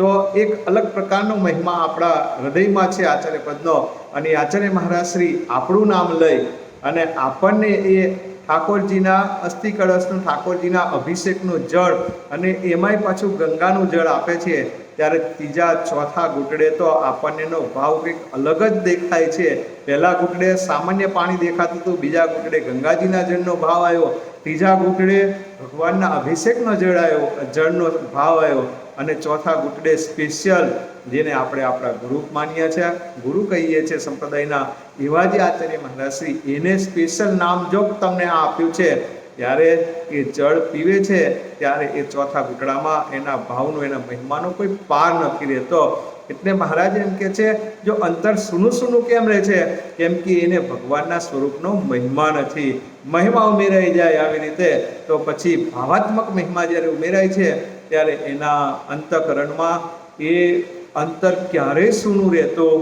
તો એક અલગ પ્રકારનો મહિમા આપણા હૃદયમાં છે આચાર્ય પદનો. અને આચાર્ય મહારાજ શ્રી આપણું નામ લઈ અને આપણને એ ઠાકોરજીના અસ્થિ કળશનું, ઠાકોરજીના અભિષેકનું જળ અને એમાંય પાછું ગંગાનું જળ આપે છે, ત્યારે ત્રીજા ચોથા ઘૂંટડે તો આપણનેનો ભાવ કંઈક અલગ જ દેખાય છે. પહેલા ઘૂંટડે સામાન્ય પાણી દેખાતું હતું, બીજા ઘૂંટડે ગંગાજીના જળનો ભાવ આવ્યો, ત્રીજા ઘૂંટડે ભગવાનના અભિષેકનો જળનો ભાવ આવ્યો, અને ચોથા ઘૂંટડે સ્પેશિયલ જેને આપણે આપણા ગુરુ માનીએ છીએ, ગુરુ કહીએ છીએ સંપ્રદાયના, એવા જે આચાર્ય મહારાજ શ્રી એને સ્પેશિયલ નામજોગ તમને આ આપ્યું છે. ત્યારે એ જળ પીવે છે ત્યારે એ ચોથા ઘૂંટડામાં એના ભાવનો, એના મહિમાનો કોઈ પાર નથી રહેતો. એટલે મહારાજ એમ કે છે, જો અંતર સૂનું સૂનું કેમ રહે છે? કેમ કે એને ભગવાનના સ્વરૂપનો મહિમા નથી. મહિમા ઉમેરાઈ જાય આવી રીતે તો પછી ભાવાત્મક મહિમા જ્યારે ઉમેરાય છે ત્યારે એના અંતઃકરણમાં એ અંતર ક્યારેય સૂનું રહેતું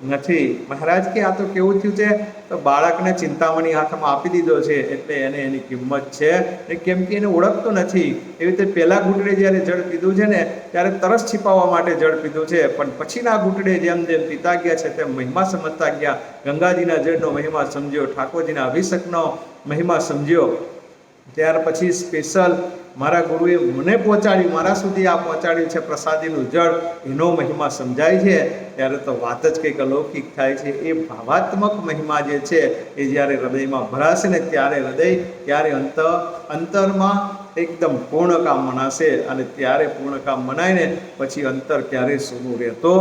નથી. મહારાજ કે આ તો કેવું થયું છે, તો બાળકને ચિંતામણી હાથમાં આપી દીધો છે એટલે એને એની કિંમત છે, કેમ કે એને ઓળખતો નથી. એવી રીતે પહેલા ઘૂંટડે જ્યારે જળ પીધું છે ને ત્યારે તરસ छिपाવવા માટે જળ પીધું છે, પણ પછીના ઘૂંટડે જેમ જેમ પીતા ગયા છે તેમ મહિમા સમજતા ગયા. ગંગાજીના જળનો મહિમા સમજ્યો, ઠાકોરજીના અભિષેકનો મહિમા સમજ્યો. ત્યાર પછી સ્પેશિયલ મારા ગુરુએ મને પહોંચાડ્યું, મારા સુધી આ પહોંચાડ્યું છે પ્રસાદીનું જળ, એનો મહિમા સમજાય છે ત્યારે તો વાત જ કંઈક અલૌકિક થાય છે. એ ભાવાત્મક મહિમા જે છે એ જ્યારે હૃદયમાં ભરાશે ને ત્યારે અંતરમાં એકદમ પૂર્ણ કામ મનાશે, અને ત્યારે પૂર્ણ કામ મનાય ને પછી અંતર ક્યારેય સૂનું રહેતો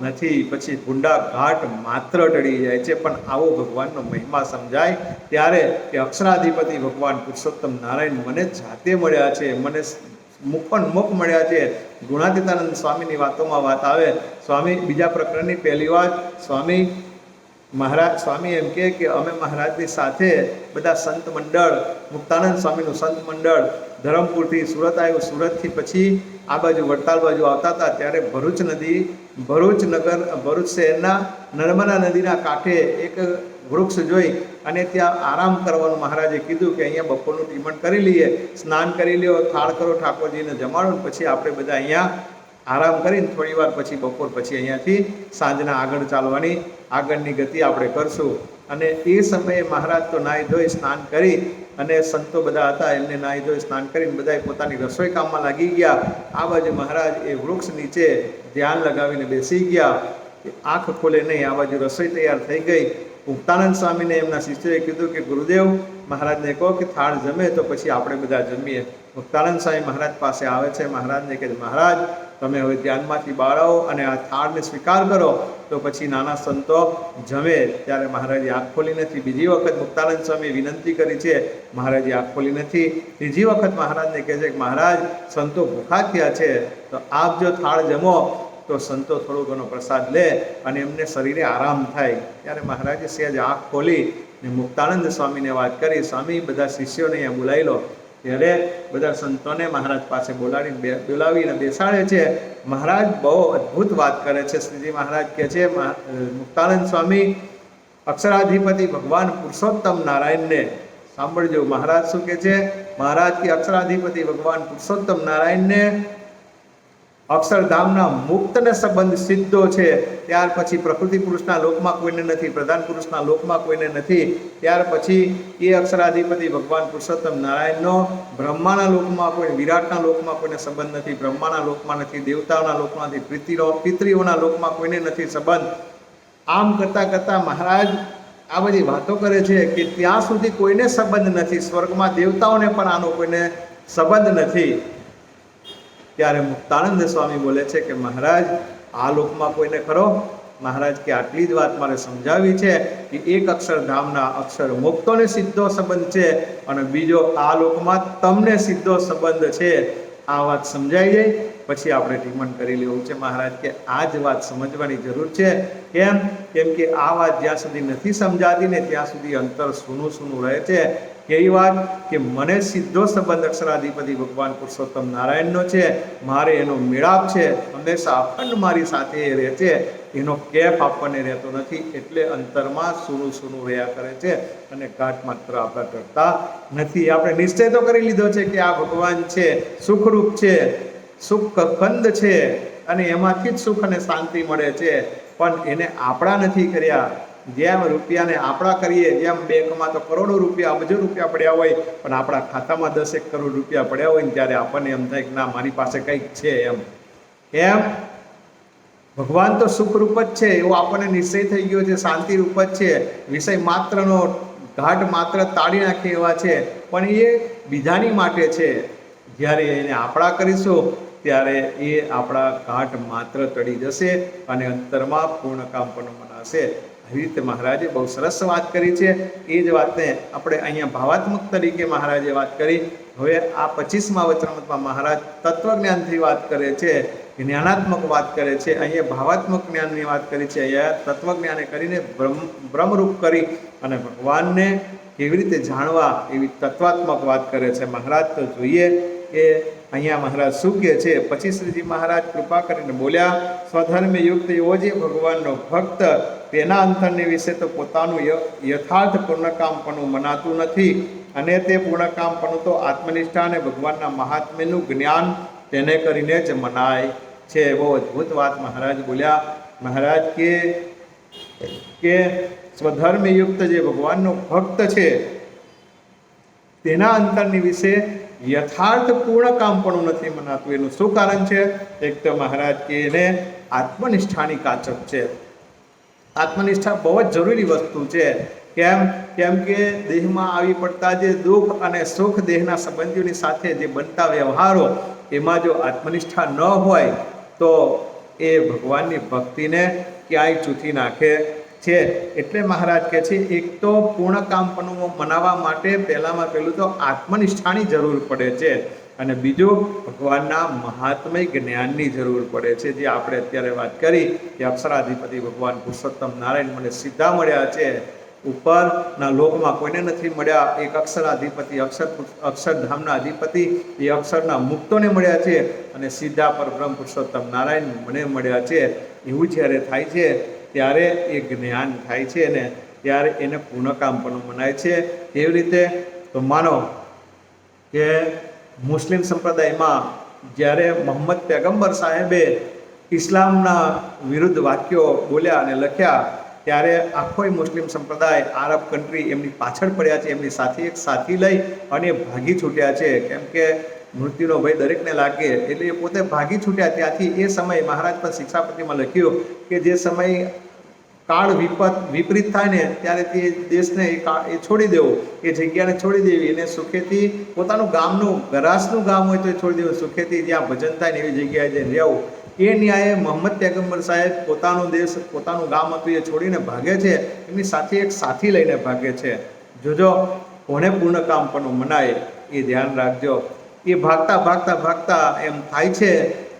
નથી. પછી ભૂંડા ઘાટ માત્ર ટળી જાય છે. પણ આવો ભગવાનનો મહિમા સમજાય ત્યારે કે અક્ષરાધિપતિ ભગવાન પુરુષોત્તમ નારાયણ મને જાતે મળ્યા છે, મને મુખ મળ્યા છે. ગુણાતીતાનંદ સ્વામીની વાતોમાં વાત આવે, સ્વામી બીજા પ્રકરણની પહેલી વાત, સ્વામી એમ કે અમે મહારાજની સાથે બધા સંત મંડળ, મુક્તાનંદ સ્વામીનું સંત મંડળ ધરમપુરથી સુરત આવ્યું, સુરતથી પછી આ બાજુ વડતાલ બાજુ આવતા હતા ત્યારે ભરૂચ શહેરના નર્મદા નદીના કાંઠે એક વૃક્ષ જોઈ અને ત્યાં આરામ કરવાનું મહારાજે કીધું કે અહીંયા બપોરનું ટીમણ કરી લઈએ, સ્નાન કરી લ્યો, થાળ કરો, ઠાકોરજીને જમાડો, પછી આપણે બધા અહીંયા આરામ કરીને થોડી વાર પછી બપોર પછી અહીંયાથી સાંજના આગળની ગતિ આપણે કરશું. અને એ સમયે મહારાજ તો નાહી ધોઈ સ્નાન કરી અને સંતો બધા હતા એમને નાહી ધોઈ સ્નાન કરીને બધા પોતાની રસોઈ કામમાં લાગી ગયા. આ બાજુ મહારાજ એ વૃક્ષ નીચે ધ્યાન લગાવીને બેસી ગયા. આંખ ખોલે નહીં, આ બાજુ રસોઈ તૈયાર થઈ ગઈ. મુક્તાનંદ સ્વામીને એમના શિષ્યોએ કીધું કે ગુરુદેવ મહારાજને કહો કે થાળ જમે તો પછી આપણે બધા જમીએ. મુક્તાનંદ સ્વામી મહારાજ પાસે આવે છે, મહારાજને કહે મહારાજ તમે હવે ધ્યાનમાંથી બહાર આવો અને આ થાળને સ્વીકાર કરો તો પછી નાના સંતો જમે. ત્યારે મહારાજે આંખ ખોલી નથી. બીજી વખત મુક્તાનંદ સ્વામીએ વિનંતી કરી છે, મહારાજે આંખ ખોલી નથી. ત્રીજી વખત મહારાજને કહે છે કે મહારાજ સંતો ભૂખા થયા છે, તો આપ જો થાળ જમો તો સંતો થોડો ઘણો પ્રસાદ લે અને એમને શરીરે આરામ થાય. ત્યારે મહારાજે સહેજ આંખ ખોલી ને મુક્તાનંદ સ્વામીને વાત કરી, સ્વામી બધા શિષ્યોને અહીંયા બોલાવી લો. ત્યારે બધા સંતોને મહારાજ પાસે બોલાવીને બેસાડે છે. મહારાજ બહુ અદ્ભુત વાત કરે છે. શ્રીજી મહારાજ કહે છે, મુક્તાનંદ સ્વામી અક્ષરાધિપતિ ભગવાન પુરુષોત્તમ નારાયણને સાંભળજો. મહારાજ શું કહે છે? મહારાજ કે અક્ષરાધિપતિ ભગવાન પુરુષોત્તમ નારાયણને અક્ષરધામના મુક્તને સંબંધ સીધો છે. ત્યાર પછી પ્રકૃતિ પુરુષના લોકમાં કોઈને નથી, પ્રધાન પુરુષના લોકમાં કોઈને નથી. ત્યાર પછી એ અક્ષરાધિપતિ ભગવાન પુરુષોત્તમ નારાયણનો બ્રહ્માના લોકમાં કોઈ, વિરાટના લોકમાં કોઈને સંબંધ નથી, બ્રહ્માના લોકમાં નથી, દેવતાઓના લોકમાં નથી, પિતરીઓના લોકમાં કોઈને નથી સંબંધ. આમ કરતાં કરતાં મહારાજ આ બધી વાતો કરે છે કે ત્યાં સુધી કોઈને સંબંધ નથી, સ્વર્ગમાં દેવતાઓને પણ આનો કોઈને સંબંધ નથી. ત્યારે મુક્તાનંદ સ્વામી બોલે છે કે મહારાજ આ લોકમાં કોઈને ખરો? મહારાજ કે આટલી જ વાત મારે સમજાવી છે કે એક અક્ષરધામના અક્ષર મુક્તોને સીધો સંબંધ છે અને બીજો આ લોકમાં તમને સીધો સંબંધ છે. આ વાત સમજાઈ જાય પછી આપણે ટીમણ કરી લેવું છે. મહારાજ કે આ જ વાત સમજવાની જરૂર છે. કેમ કે આ વાત જ્યાં સુધી નથી સમજાતી ને ત્યાં સુધી અંતર સૂનું રહે છે. કેવી વાત? કે મને સીધો સંબંધ અક્ષરાધિપતિ ભગવાન પુરુષોત્તમ નારાયણનો છે, મારે એનો મેળાપ છે, હંમેશા અખંડ મારી સાથે એ રહે છે, એનો કેફ આપણને રહેતો નથી. એટલે અંતરમાં સૂનું રહ્યા કરે છે અને ઘાટ માત્ર આપણા ટળતા નથી. આપણે નિશ્ચય તો કરી લીધો છે કે આ ભગવાન છે, સુખરૂપ છે, સુખ કંદ છે, અને એમાંથી જ સુખ અને શાંતિ મળે છે, પણ એને આપણા નથી કર્યા. જેમ રૂપિયાને આપણા કરીએ, જેમ બેંકમાં તો કરોડો રૂપિયા, અબજો રૂપિયા પડ્યા હોય, પણ આપણા ખાતામાં 10 કરોડ રૂપિયા પડ્યા હોય ને ત્યારે આપણને એમ થાય કે ના, મારી પાસે કંઈક છે. એમ ભગવાન તો સુખરૂપ જ છે એવો આપણને નિશ્ચય થઈ ગયો છે, શાંતિ રૂપ જ છે. વિષય માત્રનો ઘાટ માત્ર તાળી નાખે એવા છે, પણ એ બીજાની માટે છે. જ્યારે એને આપણા કરીશું ત્યારે એ આપણા ઘાટ માત્ર ટળી જશે અને અંતરમાં પૂર્ણકામપણું મનાશે. આવી રીતે મહારાજે બહુ સરસ વાત કરી છે. એ જ વાતને આપણે અહીંયા ભાવાત્મક તરીકે મહારાજે વાત કરી. હવે આ 25મા વચનામૃતમાં મહારાજ તત્વજ્ઞાનથી વાત કરે છે, જ્ઞાનાત્મક વાત કરે છે. અહીંયા ભાવાત્મક જ્ઞાનની વાત કરી છે, અહીંયા તત્વજ્ઞાને કરીને બ્રહ્મરૂપ કરી અને ભગવાનને કેવી રીતે જાણવા એવી તત્વાત્મક વાત કરે છે મહારાજ. તો જોઈએ કે અહીંયા મહારાજ શું કહે છે. પછી શ્રીજી મહારાજ કૃપા કરીને બોલ્યા, સ્વધર્મ યુક્ત એવો જે ભગવાનનો ભક્ત, તેના અંતરને વિશે તો પોતાનું યથાર્થ પૂર્ણકામપણું મનાતું નથી, અને તે પૂર્ણકામપણું તો આત્મનિષ્ઠા અને ભગવાનના મહાત્મ્યનું જ્ઞાન તેને કરીને જ મનાય છે. બહુ અદ્ભુત વાત મહારાજ બોલ્યા. મહારાજ કે સ્વધર્મયુક્ત જે ભગવાનનો ભક્ત છે તેના અંતરની વિશે યથાર્થ પૂર્ણકામપણું નથી મનાતું. એનું શું કારણ છે? એક તો મહારાજ કે એને આત્મનિષ્ઠાની કાચક છે. આત્મનિષ્ઠા બહુ જ જરૂરી વસ્તુ છે. કેમ કે દેહમાં આવી પડતા જે દુઃખ અને સુખ, દેહના સંબંધીઓની સાથે જે બનતા વ્યવહારો, એમાં જો આત્મનિષ્ઠા ન હોય તો એ ભગવાનની ભક્તિને ક્યાંય ચૂથી નાખે છે. એટલે મહારાજ કહે છે, એક તો પૂર્ણકામપણું મનાવવા માટે પહેલામાં પહેલું તો આત્મનિષ્ઠાની જરૂર પડે છે, અને બીજું ભગવાનના મહાત્મય જ્ઞાનની જરૂર પડે છે. જે આપણે અત્યારે વાત કરી કે અક્ષરાધિપતિ ભગવાન પુરુષોત્તમ નારાયણ મને સીધા મળ્યા છે, ઉપરના લોકમાં કોઈને નથી મળ્યા. એક અક્ષરાધિપતિ, અક્ષરધામના અધિપતિ, એ અક્ષરના મુક્તોને મળ્યા છે, અને સીધા પરબ્રહ્મ પુરુષોત્તમ નારાયણ મને મળ્યા છે. એવું જ્યારે થાય છે ત્યારે એ જ્ઞાન થાય છે ને ત્યારે એને પૂર્ણકામપણું મનાય છે. એવી રીતે તો માનો કે મુસ્લિમ સંપ્રદાયમાં જ્યારે મોહમ્મદ પૈગંબર સાહેબે ઇસ્લામના વિરુદ્ધ વાક્યો બોલ્યા અને લખ્યા, ત્યારે આખો મુસ્લિમ સંપ્રદાય, આરબ કન્ટ્રી એમની પાછળ પડ્યા છે. એમની સાથે એક સાથી લઈ અને ભાગી છૂટ્યા છે. કેમ કે મૃત્યુનો ભય દરેકને લાગે, એટલે એ પોતે ભાગી છૂટ્યા. ત્યાંથી એ સમય મહારાજ પર શિક્ષાપત્રીમાં લખ્યું કે જે સમય કાળ વિપરીત થાય ને ત્યારે તે દેશને એ છોડી દેવો, એ જગ્યાને છોડી દેવી, એને સુખેથી પોતાનું ગામનું, ગરાસનું ગામ હોય તો એ છોડી દેવું, સુખેથી જ્યાં ભજન થાય ને એવી જગ્યાએ જઈને રહેવું. એ ન્યાયે મોહમ્મદ પૈગંબર સાહેબ પોતાનો દેશ, પોતાનું ગામ હતું એ છોડીને ભાગે છે. એમની સાથે એક સાથી લઈને ભાગે છે. જોજો કોને પૂર્ણકામપણું મનાય એ ધ્યાન રાખજો. એ ભાગતા એમ થાય છે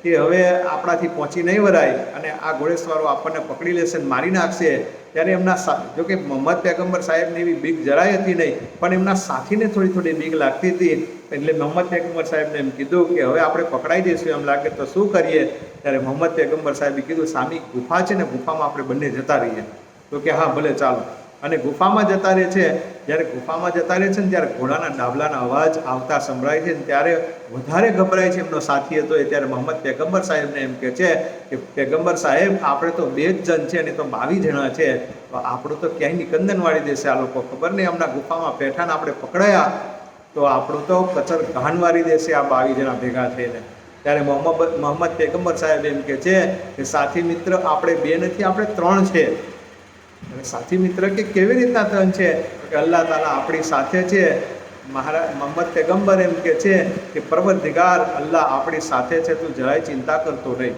કે હવે આપણાથી પહોંચી નહીં વરાય અને આ ઘોડેસવારો આપણને પકડી લેશે ને મારી નાખશે. ત્યારે એમના જોકે મોહમ્મદ પૈગંબર સાહેબને એવી બીક જરાય હતી નહીં, પણ એમના સાથીને થોડી બીક લાગતી હતી. એટલે મોહમ્મદ પૈગંબર સાહેબને એમ કીધું કે હવે આપણે પકડાઈ જઈશું એમ લાગે તો શું કરીએ? ત્યારે મોહમ્મદ પૈગંબર સાહેબે કીધું, સામી ગુફા છે ને, ગુફામાં આપણે બંને જતા રહીએ. તો કે હા ભલે ચાલો. અને ગુફામાં જતા રહે છે. જ્યારે ગુફામાં જતા રહે છે ને ત્યારે ઘોડાના ડાબલાના અવાજ આવતા સંભળાય છે ને ત્યારે વધારે ગભરાય છે એમનો સાથી હતો એ. ત્યારે મોહમ્મદ પૈગંબર સાહેબને એમ કહે છે કે પૈગંબર સાહેબ, આપણે તો 2 જ જણ છે અને તો 22 જણા છે, તો આપણું તો ક્યાંય નિકંદન વાળી દેશે આ લોકો. ખબર નહીં, હમણાં ગુફામાં બેઠાને આપણે પકડાયા તો આપણું તો કચર ઘાન વારી દેશે આ 22 જણા ભેગા થઈને. ત્યારે મોહમ્મદ પૈગંબર સાહેબ એમ કહે છે કે સાથી મિત્ર, આપણે 2 નથી, આપણે 3 છે. અને સાથી મિત્ર કે કેવી રીતના 3 છે? કે અલ્લાહ તાલા આપણી સાથે છે. મોહમ્મદ પૈગંબર એમ કે છે કે પરવરદિગાર અલ્લાહ આપણી સાથે છે, તું જરાય ચિંતા કરતો નહીં.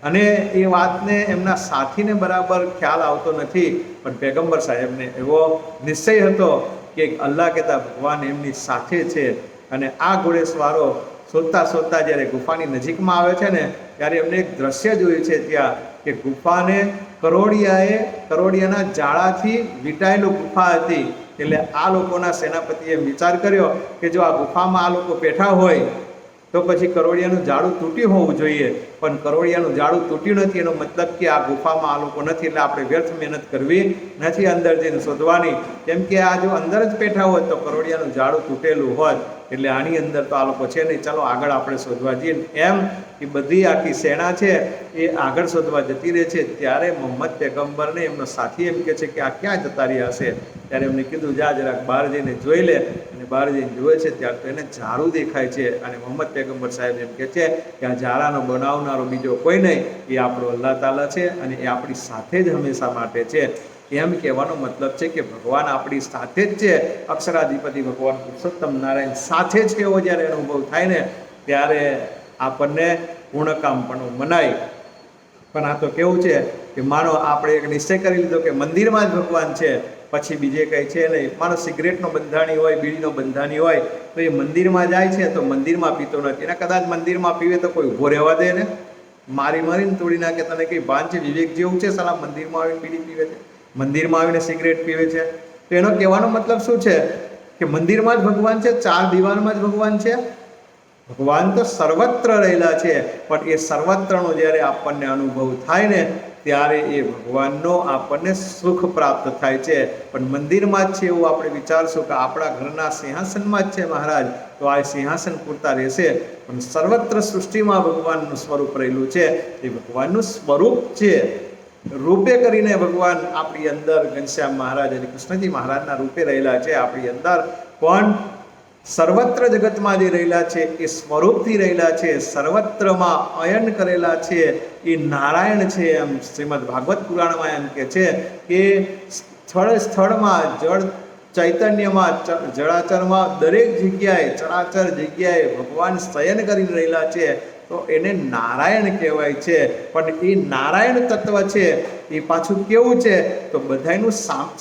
અને એ વાતને એમના સાથીને બરાબર ખ્યાલ આવતો નથી, પણ પૈગંબર સાહેબને એવો નિશ્ચય હતો કે અલ્લાહ કહેતા ભગવાન એમની સાથે છે. અને આ ઘોડેસવારો શોધતા જ્યારે ગુફાની નજીકમાં આવે છે ને ત્યારે એમને એક દ્રશ્ય જોયું છે ત્યાં કે ગુફાને કરોડિયાના જાળાથી વીંટાયેલું ગુફા હતી. એટલે આ લોકોના સેનાપતિએ વિચાર કર્યો કે જો આ ગુફામાં આ લોકો બેઠા હોય તો પછી કરોળિયાનું જાડું તૂટ્યું હોવું જોઈએ, પણ કરોળિયાનું જાડું તૂટ્યું નથી. એનો મતલબ કે આ ગુફામાં આ લોકો નથી, એટલે આપણે વ્યર્થ મહેનત કરવી નથી અંદર જઈને શોધવાની. કેમ કે આ જો અંદર જ બેઠા હોત તો કરોળિયાનું જાડું તૂટેલું હોત, એટલે આની અંદર તો આ લોકો છે નહીં, ચાલો આગળ આપણે શોધવા જઈએ. એમ એ બધી આખી સેના છે એ આગળ શોધવા જતી રહે છે. ત્યારે મોહમ્મદ પૈગંબરને એમનો સાથી એમ કહે છે કે આ ક્યાં જતા રહ્યા હશે? ત્યારે એમને કીધું જા જરાક બહાર જઈને જોઈ લે. અને બહાર જઈને જોવે છે ત્યારે તો એને ઝાડુ દેખાય છે. અને મોહમ્મદ પૈગંબર સાહેબ એમ કહે છે કે આ ઝાડાનો બનાવનારો બીજો કોઈ નહીં, એ આપણો અલ્લાહ તાલા છે અને એ આપણી સાથે જ હંમેશા માટે છે. એમ કહેવાનો મતલબ છે કે ભગવાન આપણી સાથે જ છે. અક્ષરાધિપતિ ભગવાન પુરુષોત્તમ નારાયણ સાથે જ એવો જ્યારે અનુભવ થાય ને ત્યારે આપણને પૂર્ણકામપણું મનાય. પણ આ તો કેવું છે કે માનો આપણે એક નિશ્ચય કરી લીધો કે મંદિરમાં જ ભગવાન છે, પછી બીજે કંઈ છે નહીં. માનો સિગરેટનો બંધાણી હોય, બીડીનો બંધાણી હોય, તો એ મંદિરમાં જાય છે તો મંદિરમાં પીતો નથી. એને કદાચ મંદિરમાં પીવે તો કોઈ ઊભો રહેવા દે ને? મારીને તોડી નાખે. તને કંઈ ભાન છે? વિવેક જેવું છે? સાલા મંદિરમાં આવીને બીડી પીવે છે, મંદિરમાં આવીને સિગરેટ પીવે છે. તો એનો કહેવાનો મતલબ શું છે કે મંદિરમાં જ ભગવાન છે, ચાર દિવાલમાં જ ભગવાન છે? ભગવાન તો સર્વત્ર રહેલા છે, પણ એ સર્વત્રનો જ્યારે આપણને અનુભવ થાય ને ત્યારે એ ભગવાનનો આપણને સુખ પ્રાપ્ત થાય છે. પણ મંદિરમાં જ છે એવું આપણે વિચારશું કે આપણા ઘરના સિંહાસનમાં જ છે મહારાજ, તો આ સિંહાસન પૂરતા રહેશે. પણ સર્વત્ર સૃષ્ટિમાં ભગવાનનું સ્વરૂપ રહેલું છે. એ ભગવાનનું સ્વરૂપ છે, રૂપે કરીને ભગવાન આપણી અંદર ઘનશ્યામ મહારાજ અને કૃષ્ણજી મહારાજના રૂપે રહેલા છે આપણી અંદર. પણ સર્વત્ર જગતમાં જે રહેલા છે એ સ્વરૂપથી રહેલા છે, સર્વત્રમાં અયન કરેલા છે એ નારાયણ છે. એમ શ્રીમદ ભાગવત પુરાણમાં એમ કે છે કે સ્થળમાં જળ ચૈતન્યમાં જળાચરમાં દરેક જગ્યાએ ચરાચર જગ્યાએ ભગવાન શયન કરીને રહેલા છે, તો એને નારાયણ કહેવાય છે. પણ એ નારાયણ તત્વ છે એ પાછું કેવું છે તો બધાયનું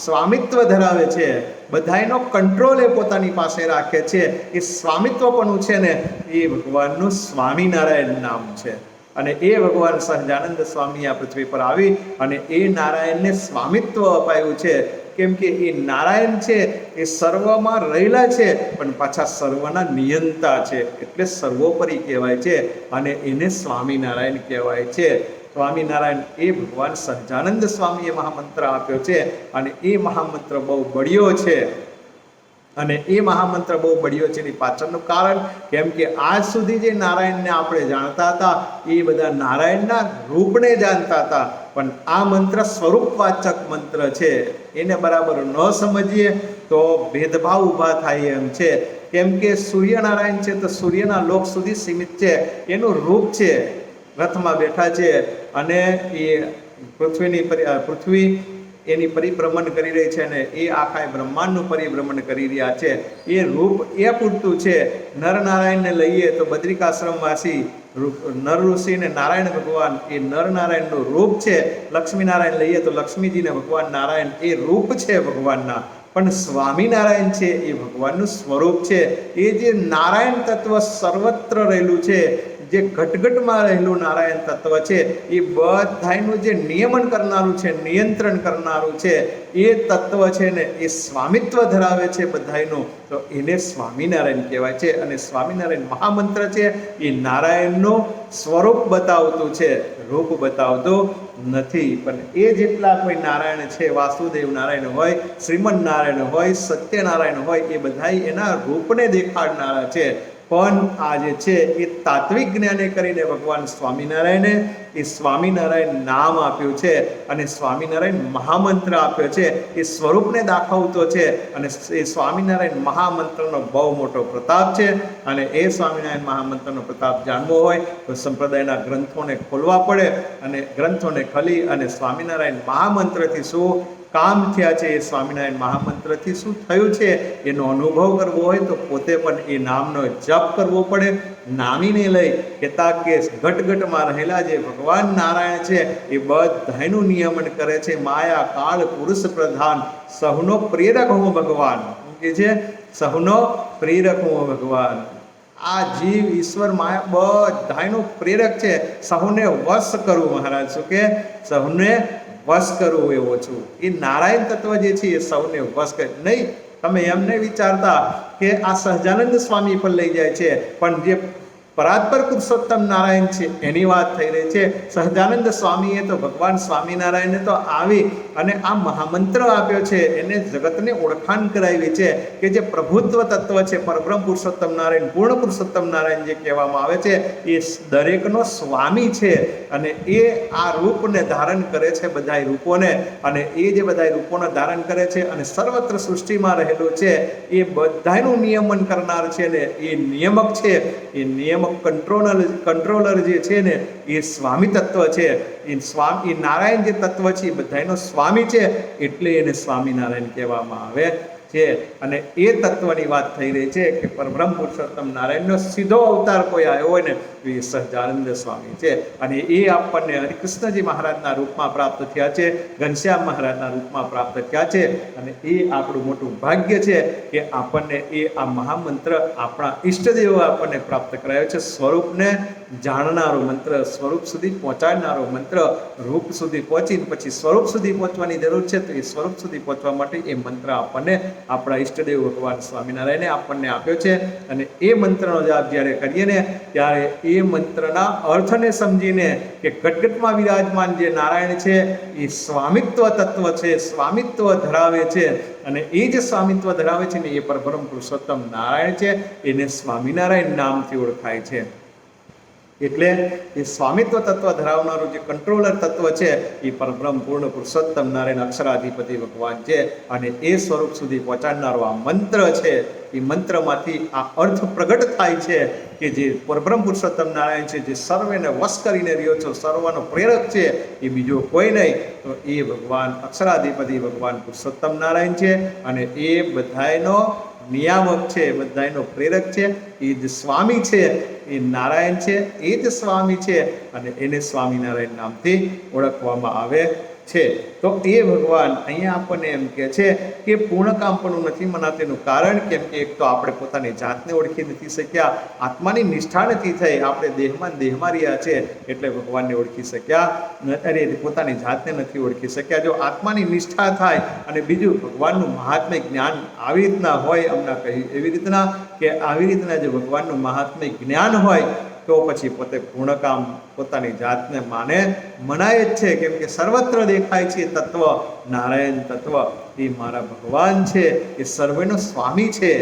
સ્વામિત્વ ધરાવે છે, બધાયનો કંટ્રોલ એ પોતાની પાસે રાખે છે. એ સ્વામિત્વપણું છે ને એ ભગવાનનું સ્વામિનારાયણ નામ છે. અને એ ભગવાન સહજાનંદ સ્વામી આ પૃથ્વી પર આવી અને એ નારાયણને સ્વામિત્વ અપાયું છે. કેમ કે એ નારાયણ છે એ સર્વમાં રહેલા છે, પણ પાછા સર્વના નિયંતા છે, એટલે સર્વોપરી કહેવાય છે અને એને સ્વામિનારાયણ કહેવાય છે. સ્વામિનારાયણ એ ભગવાન સહજાનંદ સ્વામીએ મહામંત્ર આપ્યો છે અને એ મહામંત્ર બહુ બળ્યો છે. અને એ મહામંત્ર બહુ બળ્યો છે એની પાછળનું કારણ કેમ કે આજ સુધી જે નારાયણને આપણે જાણતા હતા એ બધા નારાયણના રૂપને જાણતા હતા, પણ આ મંત્ર સ્વરૂપવાચક મંત્ર છે. એને બરાબર ન સમજીએ તો ભેદભાવ ઊભા થાય એમ છે. કેમ કે સૂર્યનારાયણ છે તો સૂર્યના લોક સુધી સીમિત છે, એનું રૂપ છે, રથમાં બેઠા છે અને એ પૃથ્વી એની પરિભ્રમણ કરી રહી છે અને એ આખા બ્રહ્માંડનું પરિભ્રમણ કરી રહ્યા છે. એ રૂપ એ પૂરતું છે. નરનારાયણને લઈએ તો બદ્રિકાશ્રમવાસી નર ઋષિ ને નારાયણ ભગવાન એ નરનારાયણનું રૂપ છે. લક્ષ્મીનારાયણ લઈએ તો લક્ષ્મીજીને ભગવાન નારાયણ એ રૂપ છે ભગવાનના. પણ સ્વામિનારાયણ છે એ ભગવાનનું સ્વરૂપ છે. એ જે નારાયણ તત્વ સર્વત્ર રહેલું છે, જે ઘટઘટમાં રહેલું નારાયણ તત્વ છે, એ બધાયનું જે નિયમન કરનારું છે, નિયંત્રણ કરનારું છે, એ તત્વ છે ને એ સ્વામિત્વ ધરાવે છે બધાયનું, તો એને સ્વામિનારાયણ કહેવાય છે. અને સ્વામિનારાયણ મહામંત્ર છે એ નારાયણનું સ્વરૂપ બતાવતું છે, રૂપ બતાવતું નથી. પણ એ જેટલા કોઈ નારાયણ છે, વાસુદેવ નારાયણ હોય, શ્રીમન નારાયણ હોય, સત્યનારાયણ હોય, એ બધા એના રૂપને દેખાડનારા છે. પણ આ જે છે એ તાત્વિક જ્ઞાને કરીને ભગવાન સ્વામિનારાયણે એ સ્વામિનારાયણ નામ આપ્યું છે અને સ્વામિનારાયણ મહામંત્ર આપ્યો છે. એ સ્વરૂપને દાખવતો છે અને એ સ્વામિનારાયણ મહામંત્રનો બહુ મોટો પ્રતાપ છે. અને એ સ્વામિનારાયણ મહામંત્રનો પ્રતાપ જાણવો હોય તો સંપ્રદાયના ગ્રંથોને ખોલવા પડે અને ગ્રંથોને ખોલી અને સ્વામિનારાયણ મહામંત્રથી શું કામ થયા છે, એ સ્વામિનારાયણ મહામંત્રથી શું થયું છે એનો અનુભવ કરવો હોય તો પોતે પણ એ નામનો જપ કરવો પડે. નામીને લઈ કહેતા કે ઘટઘટમાં રહેલા જે ભગવાન નારાયણ છે એ બધાયનું નિયમન કરે છે. માયા કાળ પુરુષ પ્રધાન સહુનો પ્રેરક હું ભગવાન, કે છે સહુનો પ્રેરક હું ભગવાન. આ જીવ ઈશ્વર માયા બધાયનો પ્રેરક છે. સહુને વશ કરું મહારાજ, શું કે સહુને વશ કરવું એવો છું. એ નારાયણ તત્વ જે છે એ સૌને વશ કરે. નહીં, તમે એમ નહીં વિચારતા કે આ સહજાનંદ સ્વામી પર લઈ જાય છે, પણ જે પરાત્પર પુરુષોત્તમ નારાયણ છે એની વાત થઈ રહી છે. સહજાનંદ સ્વામીએ તો ભગવાન સ્વામિનારાયણને તો આવી અને આ મહામંત્ર આપ્યો છે, એને જગતને ઓળખાણ કરાવી છે કે જે પ્રભુત્વ તત્વ છે પરબ્રહ્મ પુરુષોત્તમ નારાયણ, પૂર્ણ પુરુષોત્તમ નારાયણ જે કહેવામાં આવે છે એ દરેકનો સ્વામી છે અને એ આ રૂપને ધારણ કરે છે, બધાય રૂપોને, અને એ જે બધાય રૂપોને ધારણ કરે છે અને સર્વત્ર સૃષ્ટિમાં રહેલું છે એ બધાયનું નિયમન કરનાર છે ને એ નિયમક છે. એ નિયમક કંટ્રોલર જે છે ને એ સ્વામી તત્વ છે. એ નારાયણ જે તત્વ છે એ બધાયનો સ્વામી છે, એટલે એને સ્વામિનારાયણ કહેવામાં આવે છે. અને એ તત્વની વાત થઈ રહી છે કે પરબ્રહ્મ પુરુષોત્તમ નારાયણનો સીધો અવતાર કોઈ આવ્યો હોય ને તો એ સહજાનંદ સ્વામી છે. અને એ આપણને હરિકૃષ્ણજી મહારાજના રૂપમાં પ્રાપ્ત થયા છે, ઘનશ્યામ મહારાજના રૂપમાં પ્રાપ્ત થયા છે. અને એ આપણું મોટું ભાગ્ય છે કે આપણને એ આ મહામંત્ર આપણા ઈષ્ટદેવો આપણને પ્રાપ્ત કરાયો છે. સ્વરૂપને જાણનારો મંત્ર, સ્વરૂપ સુધી પહોંચાડનારો મંત્ર. રૂપ સુધી પહોંચીને પછી સ્વરૂપ સુધી પહોંચવાની જરૂર છે, તો એ સ્વરૂપ સુધી પહોંચવા માટે એ મંત્ર આપણને આપણા ઈષ્ટદેવ ભગવાન સ્વામિનારાયણે આપણને આપ્યો છે. અને એ મંત્રનો જાપ જ્યારે કરીએ ને ત્યારે એ મંત્રના અર્થને સમજીને કે ઘટઘટમાં વિરાજમાન જે નારાયણ છે એ સ્વામિત્વ તત્વ છે, સ્વામિત્વ ધરાવે છે. અને એ જે સ્વામિત્વ ધરાવે છે ને એ પરબ્રહ્મ પુરુષોત્તમ નારાયણ છે, એને સ્વામિનારાયણ નામથી ઓળખાય છે. એટલે એ સ્વામિત્વ તત્વ ધરાવનારું જે કંટ્રોલર તત્વ છે એ પરબ્રહ્મ પૂર્ણ પુરુષોત્તમ નારાયણ અક્ષરાધિપતિ ભગવાન છે. અને એ સ્વરૂપ સુધી પહોંચાડનારો આ મંત્ર છે, એ મંત્રમાંથી આ અર્થ પ્રગટ થાય છે કે જે પરબ્રહ્મ પુરુષોત્તમ નારાયણ છે, જે સર્વેને વશ કરીને રહ્યો છો, સર્વનો પ્રેરક છે, એ બીજો કોઈ નહીં તો એ ભગવાન અક્ષરાધિપતિ ભગવાન પુરુષોત્તમ નારાયણ છે. અને એ બધાયનો નિયામક છે, બધાયનો પ્રેરક છે, એ જ સ્વામી છે, એ નારાયણ છે, એ જ સ્વામી છે. અને એને સ્વામિનારાયણ નામથી ઓળખવામાં આવે છે. તો એ ભગવાન અહીંયા આપણને એમ કહે છે કે પૂર્ણકામપણું નથી મનાતેનું કારણ કેમ કે એક તો આપણે પોતાની જાતને ઓળખી નથી શક્યા, આત્માની નિષ્ઠા નથી થઈ, આપણે દેહમાં રહ્યા છે એટલે ભગવાનને ઓળખી શક્યા અરે પોતાની જાતને નથી ઓળખી શક્યા. જો આત્માની નિષ્ઠા થાય અને બીજું ભગવાનનું મહાત્મ્ય જ્ઞાન આવી રીતના હોય, હમણાં કહ્યું એવી રીતના કે આવી રીતના જો ભગવાનનું મહાત્મ્ય જ્ઞાન હોય તો પછી પોતે પૂર્ણકામ પોતાની જાતને મનાય જ છે. કેમ કે સર્વત્ર દેખાય છે તત્વ નારાયણ તત્વ, એ મારા ભગવાન છે, એ સર્વેનો સ્વામી છે.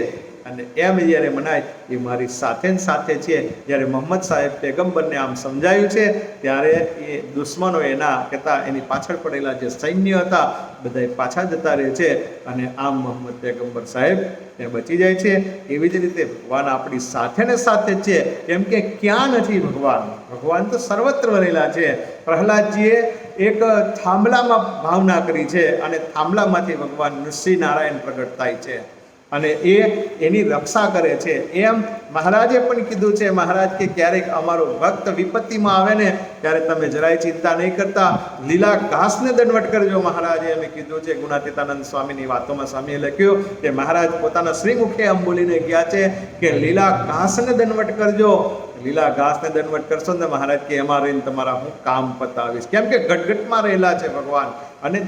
અને એમ જ્યારે મનાય એ મારી સાથે છે. જ્યારે મોહમ્મદ સાહેબ પેગમ્બરને આમ સમજાયું છે ત્યારે એ દુશ્મનો એના કહેતા એની પાછળ પડેલા જે સૈન્ય હતા બધા પાછા જતા રહે છે અને આમ મોહમ્મદ પેગમ્બર સાહેબ તે બચી જાય છે. એવી જ રીતે ભગવાન આપણી સાથે છે. કેમ કે ક્યાં નથી ભગવાન? ભગવાન તો સર્વત્ર રહેલા છે. પ્રહલાદજીએ એક થાંભલામાં ભાવના કરી છે અને થાંભલામાંથી ભગવાન નૃસિંહ નારાયણ પ્રગટ થાય છે અને એની રક્ષા કરે છે. એમ મહારાજે પણ કીધું છે, મહારાજ કે ક્યારેક અમારો ભક્ત વિપત્તિમાં આવે ને ત્યારે તમે જરાય ચિંતા નહીં કરતા, લીલા ઘાસને દંડવટ કરજો. મહારાજે એમ કીધું છે. ગુણાતીતાનંદ સ્વામીની વાતોમાં સ્વામીએ લખ્યું કે મહારાજ પોતાના શ્રીમુખે આમ બોલીને ગયા છે કે લીલા ઘાસને દંડવટ કરજો. લીલા ઘાસને દંડવટ કરશો ને મહારાજ કે એમાં રહીને તમારા હું કામ પતાવીશ. કેમ કે ઘટઘટમાં રહેલા છે ભગવાન અને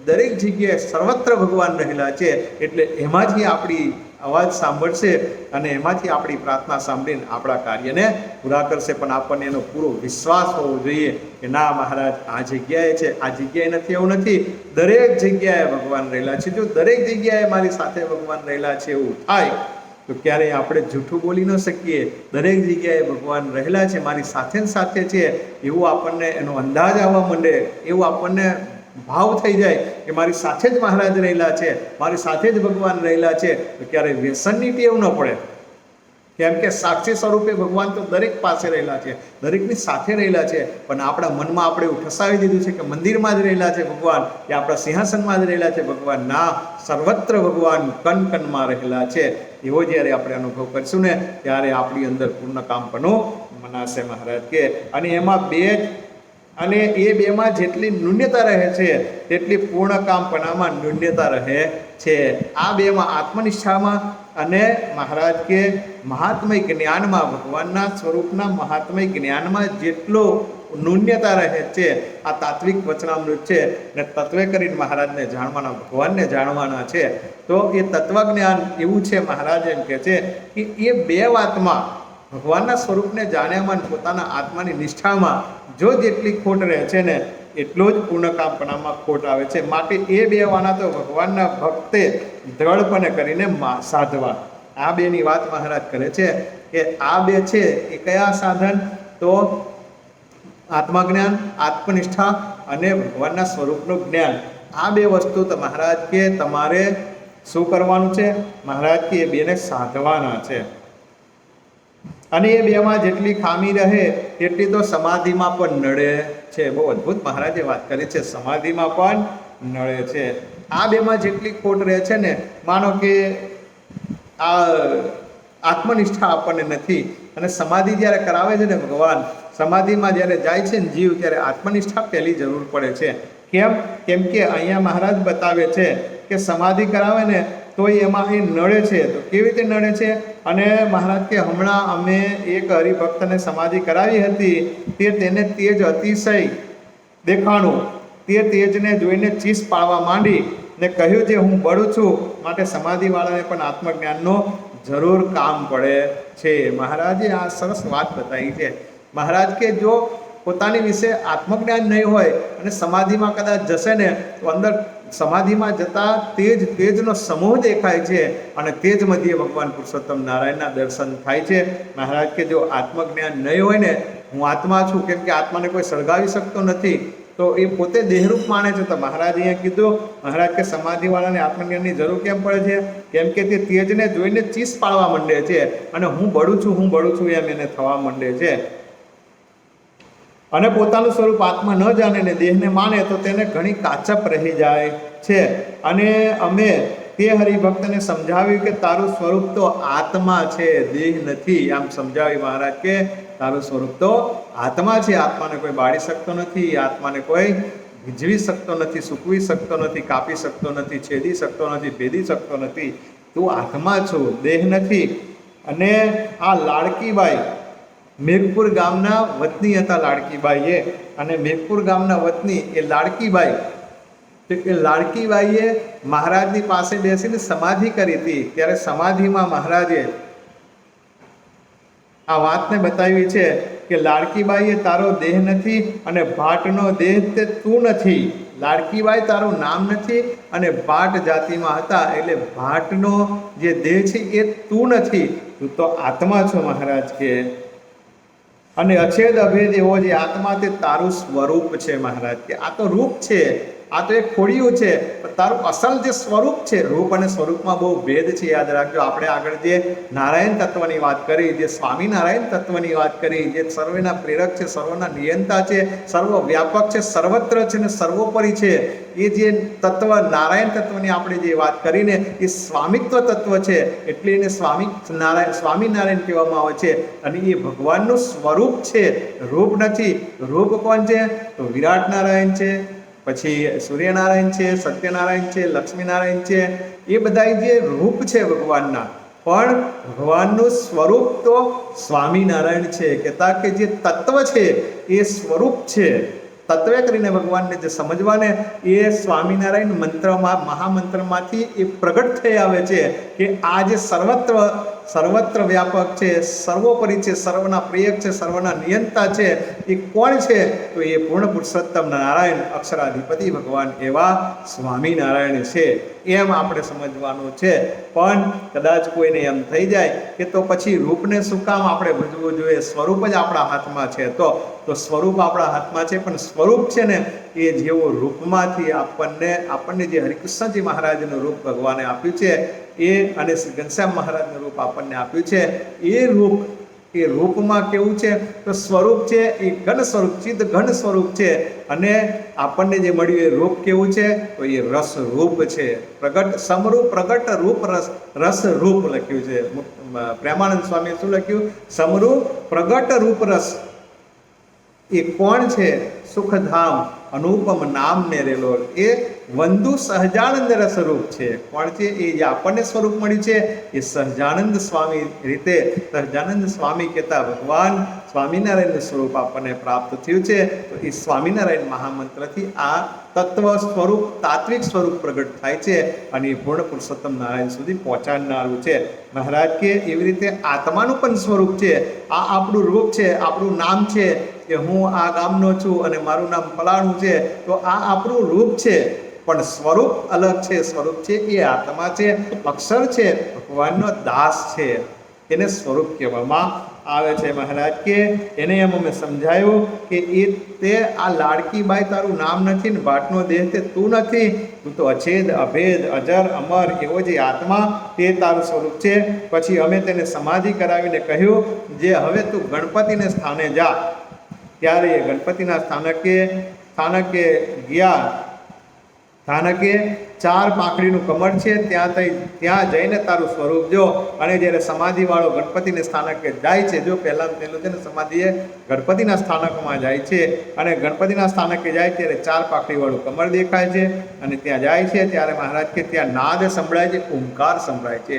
દરેક જગ્યાએ સર્વત્ર ભગવાન રહેલા છે. એટલે એમાંથી આપણી અવાજ સાંભળશે અને એમાંથી આપણી પ્રાર્થના સાંભળીને આપણા કાર્યને પૂરા કરશે. પણ આપણને એનો પૂરો વિશ્વાસ હોવો જોઈએ કે ના મહારાજ આ જગ્યાએ છે, આ જગ્યાએ નથી, એવું નથી. દરેક જગ્યાએ ભગવાન રહેલા છે. જો દરેક જગ્યાએ મારી સાથે ભગવાન રહેલા છે એવું થાય તો ક્યારેય આપણે જૂઠું બોલી ન શકીએ. દરેક જગ્યાએ ભગવાન રહેલા છે, મારી સાથે છે એવું આપણને એનો અંદાજ આવવા માંડે, એવું આપણને ભાવ થઈ જાય કે મારી સાથે જ મહારાજ રહેલા છે, મારી સાથે જ ભગવાન રહેલા છે, તો ક્યારેય વ્યસનની ટેવ ન પડે. કેમ કે સાક્ષી સ્વરૂપે ભગવાન તો દરેક પાસે રહેલા છે, દરેકની સાથે રહેલા છે. પણ આપણા મનમાં આપણે એવું ઠસાવી દીધું છે કે મંદિરમાં જ રહેલા છે ભગવાન, કે આપણા સિંહાસનમાં જ રહેલા છે ભગવાન. ના, સર્વત્ર ભગવાન કણ રહેલા છે. એવો જ્યારે આપણે અનુભવ કરીશું ને ત્યારે આપણી અંદર પૂર્ણકામપણું મનાશે મહારાજ કે. અને એમાં અને એ બેમાં જેટલી ન્યૂન્યતા રહે છે તેટલી પૂર્ણકામપણામાં ન્યૂન્યતા રહે છે. આ બેમાં આત્મનિષ્ઠામાં અને મહારાજ કે મહાત્મય જ્ઞાનમાં, ભગવાનના સ્વરૂપના મહાત્મય જ્ઞાનમાં જેટલો ન્યૂન્યતા રહે છે. આ તાત્વિક વચનામૃત છે ને તત્વે કરીને મહારાજને જાણવાના, ભગવાનને જાણવાના છે. તો એ તત્વજ્ઞાન એવું છે, મહારાજ એમ કહે છે કે એ બે વાતમાં ભગવાનના સ્વરૂપને જાણ્યામાં પોતાના આત્માની નિષ્ઠામાં જો જેટલી ખોટ રહે છે ને એટલો જ પૂર્ણકામપણામાં ખોટ આવે છે. માટે એ બે વાના તો ભગવાનના ભક્તે દ્રઢપણે કરીને સાધવા. આ બેની વાત મહારાજ કરે છે કે આ બે છે એ કયા સાધન? તો આત્મજ્ઞાન, આત્મનિષ્ઠા અને ભગવાનના સ્વરૂપનું જ્ઞાન. આ બે વસ્તુ તો મહારાજ કે તમારે શું કરવાનું છે? મહારાજ કે એ બેને સાધવાના છે. અને એ બેમાં જેટલી ખામી રહે એટલી તો સમાધિમાં પણ નડે છે. બહુ અદ્ભુત મહારાજે વાત કરી છે, સમાધિમાં પણ નડે છે. આ બેમાં જેટલી ખોટ રહે છે ને, માનો કે આ આત્મનિષ્ઠા આપણને નથી, અને સમાધિ જ્યારે કરાવે છે ને ભગવાન, સમાધિમાં જ્યારે જાય છે ને જીવ, ત્યારે આત્મનિષ્ઠા પહેલી જરૂર પડે છે. કેમ કે અહીંયા મહારાજ બતાવે છે કે સમાધિ કરાવે ને તો એમાં એ નડે છે. તો કેવી રીતે નડે છે? અને મહારાજ કે હમણાં અમે એક હરિભક્તને સમાધિ કરાવી હતી, તેને તેજ અતિશય દેખાણું. તે તેજને જોઈને ચીસ પાડવા માંડી ને કહ્યું છે હું બળું છું, માટે સમાધિવાળાને પણ આત્મજ્ઞાનનો જરૂર કામ પડે છે. મહારાજે આ સરસ વાત બતાવી છે. મહારાજ કે જો પોતાની વિશે આત્મજ્ઞાન નહીં હોય અને સમાધિમાં કદાચ જશે ને તો અંદર સમાધિમાં જતા તેજનો સમૂહ દેખાય છે, અને તેજ મધ્યે ભગવાન પુરુષોત્તમ નારાયણના દર્શન થાય છે. મહારાજ કે જો આત્મજ્ઞાન નહીં હોય ને, હું આત્મા છું, કેમ કે આત્માને કોઈ સળગાવી શકતો નથી, તો એ પોતે દેહરૂપ માને છે. તો મહારાજ અહીંયા કીધું, મહારાજ કે સમાધિવાળાને આત્મજ્ઞાનની જરૂર કેમ પડે છે? કેમ કે તે તેજને જોઈને ચીસ પાડવા માંડે છે, અને હું બળું છું એમ એને થવા માંડે છે. અને પોતાનું સ્વરૂપ આત્મા ન જાણે ને દેહને માને તો તેને ઘણી કાચપ રહી જાય છે. અને અમે તે હરિભક્તને સમજાવ્યું કે તારું સ્વરૂપ તો આત્મા છે, દેહ નથી. આમ સમજાવી મહારાજ કે તારું સ્વરૂપ તો આત્મા છે. આત્માને કોઈ બાળી શકતો નથી, આત્માને કોઈ ભીજવી શકતો નથી, સૂકવી શકતો નથી, કાપી શકતો નથી, છેદી શકતો નથી, ભેદી શકતો નથી. તું આત્મા છું, દેહ નથી. અને આ લાડકીબાઈ મેઘપુર ગામના વતની હતા. લાડકીબાઈએ અને મેઘપુર ગામના વતની એ લાડકીબાઈ, એ લાડકીબાઈએ મહારાજની પાસે બેસીને સમાધિ કરી હતી. ત્યારે સમાધિમાં મહારાજે આ વાતને બતાવી છે કે લાડકીબાઈએ તારો દેહ નથી અને ભાટનો દેહ તે તું નથી. લાડકીબાઈ તારું નામ નથી અને ભાટ જાતિમાં હતા, એટલે ભાટનો જે દેહ છે એ તું નથી, તું તો આત્મા છો. મહારાજ કે અને અછેદ અભેદ એવો જે આત્મા તે તારું સ્વરૂપ છે. મહારાજ કે આ તો રૂપ છે, આ તો એક ખોડિયું છે, પણ તારું અસલ જે સ્વરૂપ છે, રૂપ અને સ્વરૂપમાં બહુ ભેદ છે. યાદ રાખજો. આપણે આગળ જે નારાયણ તત્વની વાત કરી, જે સ્વામિનારાયણ તત્વની વાત કરી, જે સર્વેના પ્રેરક છે, સર્વના નિયંતા છે, સર્વ વ્યાપક છે, સર્વત્ર છે ને સર્વોપરી છે, એ જે તત્વ નારાયણ તત્વની આપણે જે વાત કરીને એ સ્વામિત્વ તત્વ છે, એટલે એને સ્વામિનારાયણ કહેવામાં આવે છે. અને એ ભગવાનનું સ્વરૂપ છે, રૂપ નથી. રૂપ કોણ છે? તો વિરાટ નારાયણ છે, પછી સૂર્યનારાયણ છે, સત્યનારાયણ છે, લક્ષ્મીનારાયણ છે. એ બધા જે રૂપ છે ભગવાનના, પણ ભગવાનનું સ્વરૂપ તો સ્વામિનારાયણ છે. કહેતા કે જે તત્વ છે એ સ્વરૂપ છે. તત્વે કરીને ભગવાનને જે સમજવાને એ સ્વામિનારાયણ મંત્રમાં, મહામંત્રમાંથી એ પ્રગટ થઈ આવે છે કે આ જે સર્વત્ર વ્યાપક છે, સર્વોપરી છે, સર્વના પ્રિયક છે, સર્વના નિયંતા છે, એ કોણ છે? તો એ પૂર્ણ પુરુષોત્તમ નારાયણ અક્ષરાધિપતિ ભગવાન એવા સ્વામિનારાયણ છે. એમ આપણે સમજવાનું છે. પણ કદાચ કોઈને એમ થઈ જાય કે તો પછી રૂપને શું કામ આપણે ભજવું જોઈએ? સ્વરૂપ જ આપણા હાથમાં છે. તો સ્વરૂપ આપણા હાથમાં છે, પણ સ્વરૂપ છે ને એ જેવું રૂપમાંથી આપણને જે હરિકૃષ્ણજી મહારાજનું રૂપ ભગવાને આપ્યું છે, એ અને શ્રી ઘનશ્યામ મહારાજનું રૂપ આપણને આપ્યું છે, એ રૂપમાં કેવું છે? તો સ્વરૂપ છે એ ઘન સ્વરૂપ, ચિત્ત ઘન સ્વરૂપ છે. અને આપણને જે મળ્યું એ રૂપ કેવું છે? તો એ રસ રૂપ છે. પ્રગટ સમરૂપ પ્રગટ રૂપ રસ રૂપ લખ્યું છે. પ્રેમાનંદ સ્વામીએ શું લખ્યું? સમરૂપ પ્રગટ રૂપ રસ. એ કોણ છે? સુખધામ અનુપમ નામ મેરેલો, એ વંદુ સહજાનંદ રસરૂપ છે. કોણ છે? એ જે આપણને સ્વરૂપ મળ્યું છે એ સહજાનંદ સ્વામી રીતે, સહજાનંદ સ્વામી કહેતા ભગવાન સ્વામિનારાયણનું સ્વરૂપ આપણને પ્રાપ્ત થયું છે. તો એ સ્વામિનારાયણ મહામંત્રથી આ તત્વ સ્વરૂપ તાત્વિક સ્વરૂપ પ્રગટ થાય છે અને એ પૂર્ણ પુરુષોત્તમ નારાયણ સુધી પહોંચાડનારું છે. મહારાજ કે એવી રીતે આત્માનું પણ સ્વરૂપ છે. આ આપણું રૂપ છે, આપણું નામ છે કે હું આ ગામનો છું અને મારું નામ ફલાણું છે. તો આ આપણું રૂપ છે, પણ સ્વરૂપ અલગ છે. સ્વરૂપ છે એ આત્મા છે, અક્ષર છે, ભગવાનનો દાસ છે, એને સ્વરૂપ કહેવામાં આવે છે. મહારાજ કે એને એમ અમે સમજાયું કે એ તે આ લાડકી બાઈ તારું નામ નથી ને ભાટનો દેહ તે તું નથી, તું તો અછેદ અભેદ અજર અમર એવો જે આત્મા તે તારું સ્વરૂપ છે. પછી અમે તેને સમાધિ કરાવીને કહ્યું જે હવે તું ગણપતિને સ્થાને જા. ત્યારે એ ગણપતિના સ્થાનકે ગયા. સ્થાનકે 4 પાંખડીનું કમળ છે, ત્યાં જઈને તારું સ્વરૂપ જો. અને જ્યારે સમાધિવાળો ગણપતિને સ્થાનકે જાય છે, જો પહેલાં પેલું છે ને સમાધિએ ગણપતિના સ્થાનકમાં જાય છે અને ગણપતિના સ્થાનકે જાય ત્યારે 4 પાંખડીવાળું કમળ દેખાય છે અને ત્યાં જાય છે ત્યારે મહારાજ કે ત્યાં નાદ સંભળાય છે, ઓમકાર સંભળાય છે.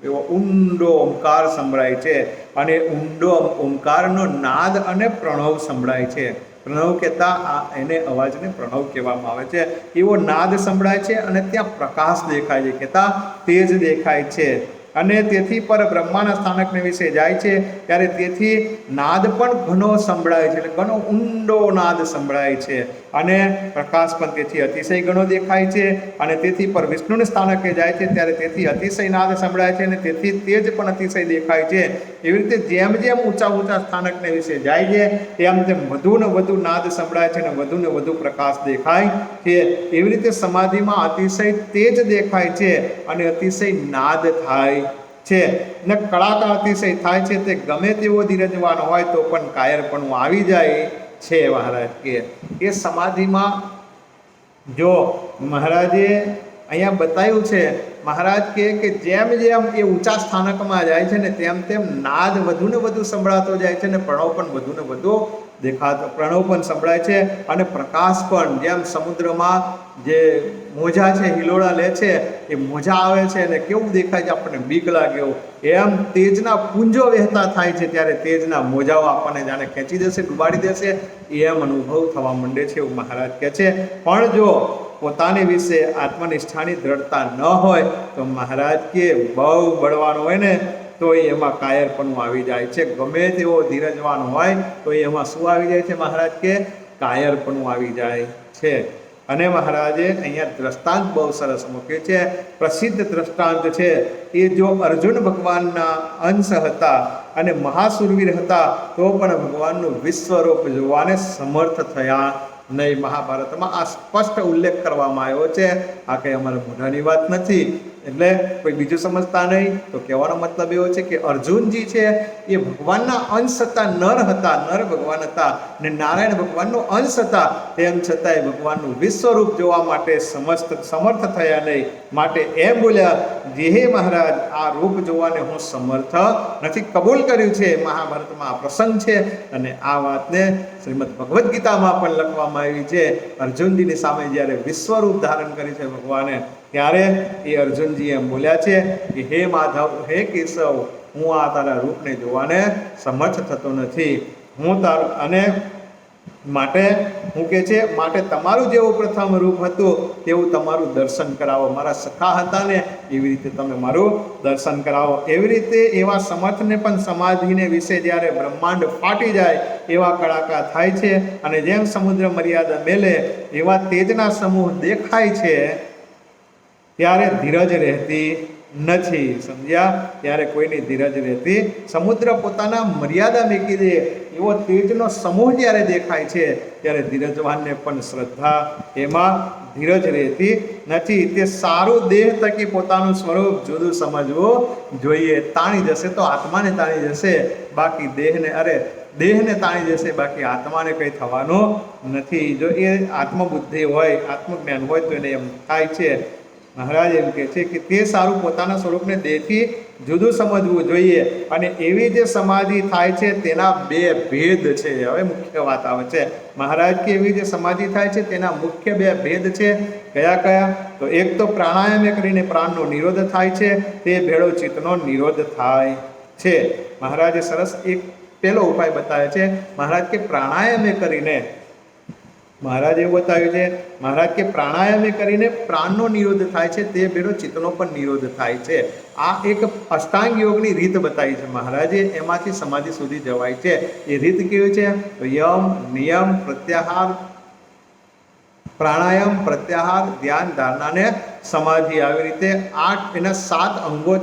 એવો ઊંડો ઓમકાર સંભળાય છે અને ઊંડો ઓમકારનો નાદ અને પ્રણવ સંભળાય છે. પ્રણવ કહેતા એને અવાજને પ્રણવ કહેવામાં આવે છે. એવો નાદ સંભળાય છે અને ત્યાં પ્રકાશ દેખાય છે, કહેતા તેજ દેખાય છે. અને તેથી પર બ્રહ્માના સ્થાનકને વિશે જાય છે ત્યારે તેથી નાદ પણ ઘણો સંભળાય છે, એટલે ઘણો ઊંડો નાદ સંભળાય છે અને પ્રકાશ પણ તેથી અતિશય ઘણો દેખાય છે. અને તેથી પર વિષ્ણુને સ્થાનકે જાય છે ત્યારે તેથી અતિશય નાદ સંભળાય છે અને તેથી તેજ પણ અતિશય દેખાય છે. એવી રીતે જેમ જેમ ઊંચા સ્થાનકને વિશે જાય છે તેમ તેમ વધુ ને વધુ નાદ સંભળાય છે અને વધુ ને વધુ પ્રકાશ દેખાય છે. એવી રીતે સમાધિમાં અતિશય તેજ દેખાય છે અને અતિશય નાદ થાય છે ને કળાકાર અતિશય થાય છે. તે ગમે તેવો ધીરજવાન હોય તો પણ કાયરપણું આવી જાય છે. મહારાજ કે એ સમાધિમાં જો મહારાજે અહીંયા બતાવ્યું છે, મહારાજ કે જેમ જેમ એ ઊંચા સ્થાનકમાં જાય છે ને તેમ તેમ નાદ વધુ ને વધુ સંભળાતો જાય છે ને પ્રણવ પણ વધુ ને વધુ પ્રણવ પણ સંભળાય છે અને પ્રકાશ પણ જેમ સમુદ્રમાં જે મોજા છે હિલોળા લે છે, એ મોજા આવે છે અને કેવું દેખાય છે, આપણને બીક લાગે એમ તેજના પુંજો વહેતા થાય છે ત્યારે તેજના મોજાઓ આપણને જાણે ખેંચી દેશે, ડૂબાડી દેશે એમ અનુભવ થવા માંડે છે એવું મહારાજ કહે છે. પણ જો પોતાની વિશે આત્મનિષ્ઠાની દ્રઢતા ન હોય તો મહારાજ કે બહુ બળવાનો હોય ને તો એમાં કાયરપણું આવી જાય છે. ગમે તેવો ધીરજવાન હોય તો એમાં શું આવી જાય છે મહારાજ કે કાયરપણું આવી જાય છે. અને મહારાજે અહીંયા દ્રષ્ટાંત બહુ સરસ મૂક્યું છે. પ્રસિદ્ધ દ્રષ્ટાંત છે એ જો અર્જુન ભગવાનના અંશ હતા અને મહાસુરવીર હતા તો પણ ભગવાનનું વિશ્વરૂપ જોવાને સમર્થ થયા નહીં. મહાભારતમાં આ સ્પષ્ટ ઉલ્લેખ કરવામાં આવ્યો છે. આ કંઈ અમારા મોઢાની વાત નથી, એટલે કોઈ બીજું સમજતા નહીં. તો કહેવાનો મતલબ એવો છે કે અર્જુનજી છે એ ભગવાનના અંશ હતા, નર ભગવાન હતા ને નારાયણ ભગવાનનો અંશ હતા. તેમ છતાંય ભગવાનનું વિશ્વરૂપ જોવા માટે સમર્થ થયા નહીં. માટે એમ બોલ્યા જે હે મહારાજ આ રૂપ જોવાને હું સમર્થ નથી. કબૂલ કર્યું છે. મહાભારતમાં આ પ્રસંગ છે અને આ વાતને શ્રીમદ ભગવદ્ ગીતામાં પણ લખવામાં આવી છે. અર્જુનજીની સામે જ્યારે વિશ્વરૂપ ધારણ કરી છે ભગવાને ત્યારે એ અર્જુનજી એમ બોલ્યા છે કે હે માધવ, હે કેશવ, હું આ તારા રૂપને જોવાને સમર્થ થતો નથી. અને માટે હું કહે છે માટે તમારું જેવું પ્રથમ રૂપ હતું તેવું તમારું દર્શન કરાવો. મારા સખા હતા ને એવી રીતે તમે મારું દર્શન કરાવો. એવી રીતે એવા સમર્થને પણ સમાધિને વિશે જ્યારે બ્રહ્માંડ ફાટી જાય એવા કડાકા થાય છે અને જેમ સમુદ્ર મર્યાદા મેલે એવા તેજના સમૂહ દેખાય છે ત્યારે ધીરજ રહેતી નથી. સમજ્યા? ત્યારે કોઈની ધીરજ રહેતી. સમુદ્ર પોતાના મર્યાદા મૂકી દે એવો તેજનો સમૂહ જ્યારે દેખાય છે ત્યારે ધીરજવાનને પણ શ્રદ્ધા એમાં ધીરજ રહેતી નથી. તે સારું દેહ થકી પોતાનું સ્વરૂપ જુદું સમજવું જોઈએ. તાણી જશે તો આત્માને તાણી જશે, બાકી દેહને તાણી જશે, બાકી આત્માને કંઈ થવાનું નથી. જો એ આત્મબુદ્ધિ હોય, આત્મજ્ઞાન હોય તો એને એમ થાય છે. મહારાજ એમ કહે છે કે તે સારું પોતાના સ્વરૂપને દેહથી જુદું સમજવું જોઈએ. અને એવી જે સમાધિ થાય છે તેના 2 ભેદ છે. હવે મુખ્ય વાત આવે છે મહારાજ કે એવી જે સમાધિ થાય છે તેના મુખ્ય 2 ભેદ છે. કયા? તો એક તો પ્રાણાયામ કરીને પ્રાણનો નિરોધ થાય છે, તે ભેળો ચિત્તનો નિરોધ થાય છે. મહારાજે સરસ એક પહેલો ઉપાય બતાવે છે. મહારાજ કે પ્રાણાયામે કરીને, મહારાજ એવું બતાવ્યું છે, મહારાજ કે પ્રાણાયામે કરીને પ્રાણનો નિરોધ થાય છે, તે ભેળો ચિત્તનો પણ નિરોધ થાય છે. આ એક અષ્ટાંગ યોગની રીત બતાવી છે મહારાજે, એમાંથી સમાધિ સુધી જવાય છે. એ રીત કેવી છે? યમ, નિયમ, પ્રત્યાહાર, પ્રાણાયામ, પ્રત્યાહાર, ધ્યાન, ધારણા ને સમાધિ. આવી રીતે એના 7 અંગો,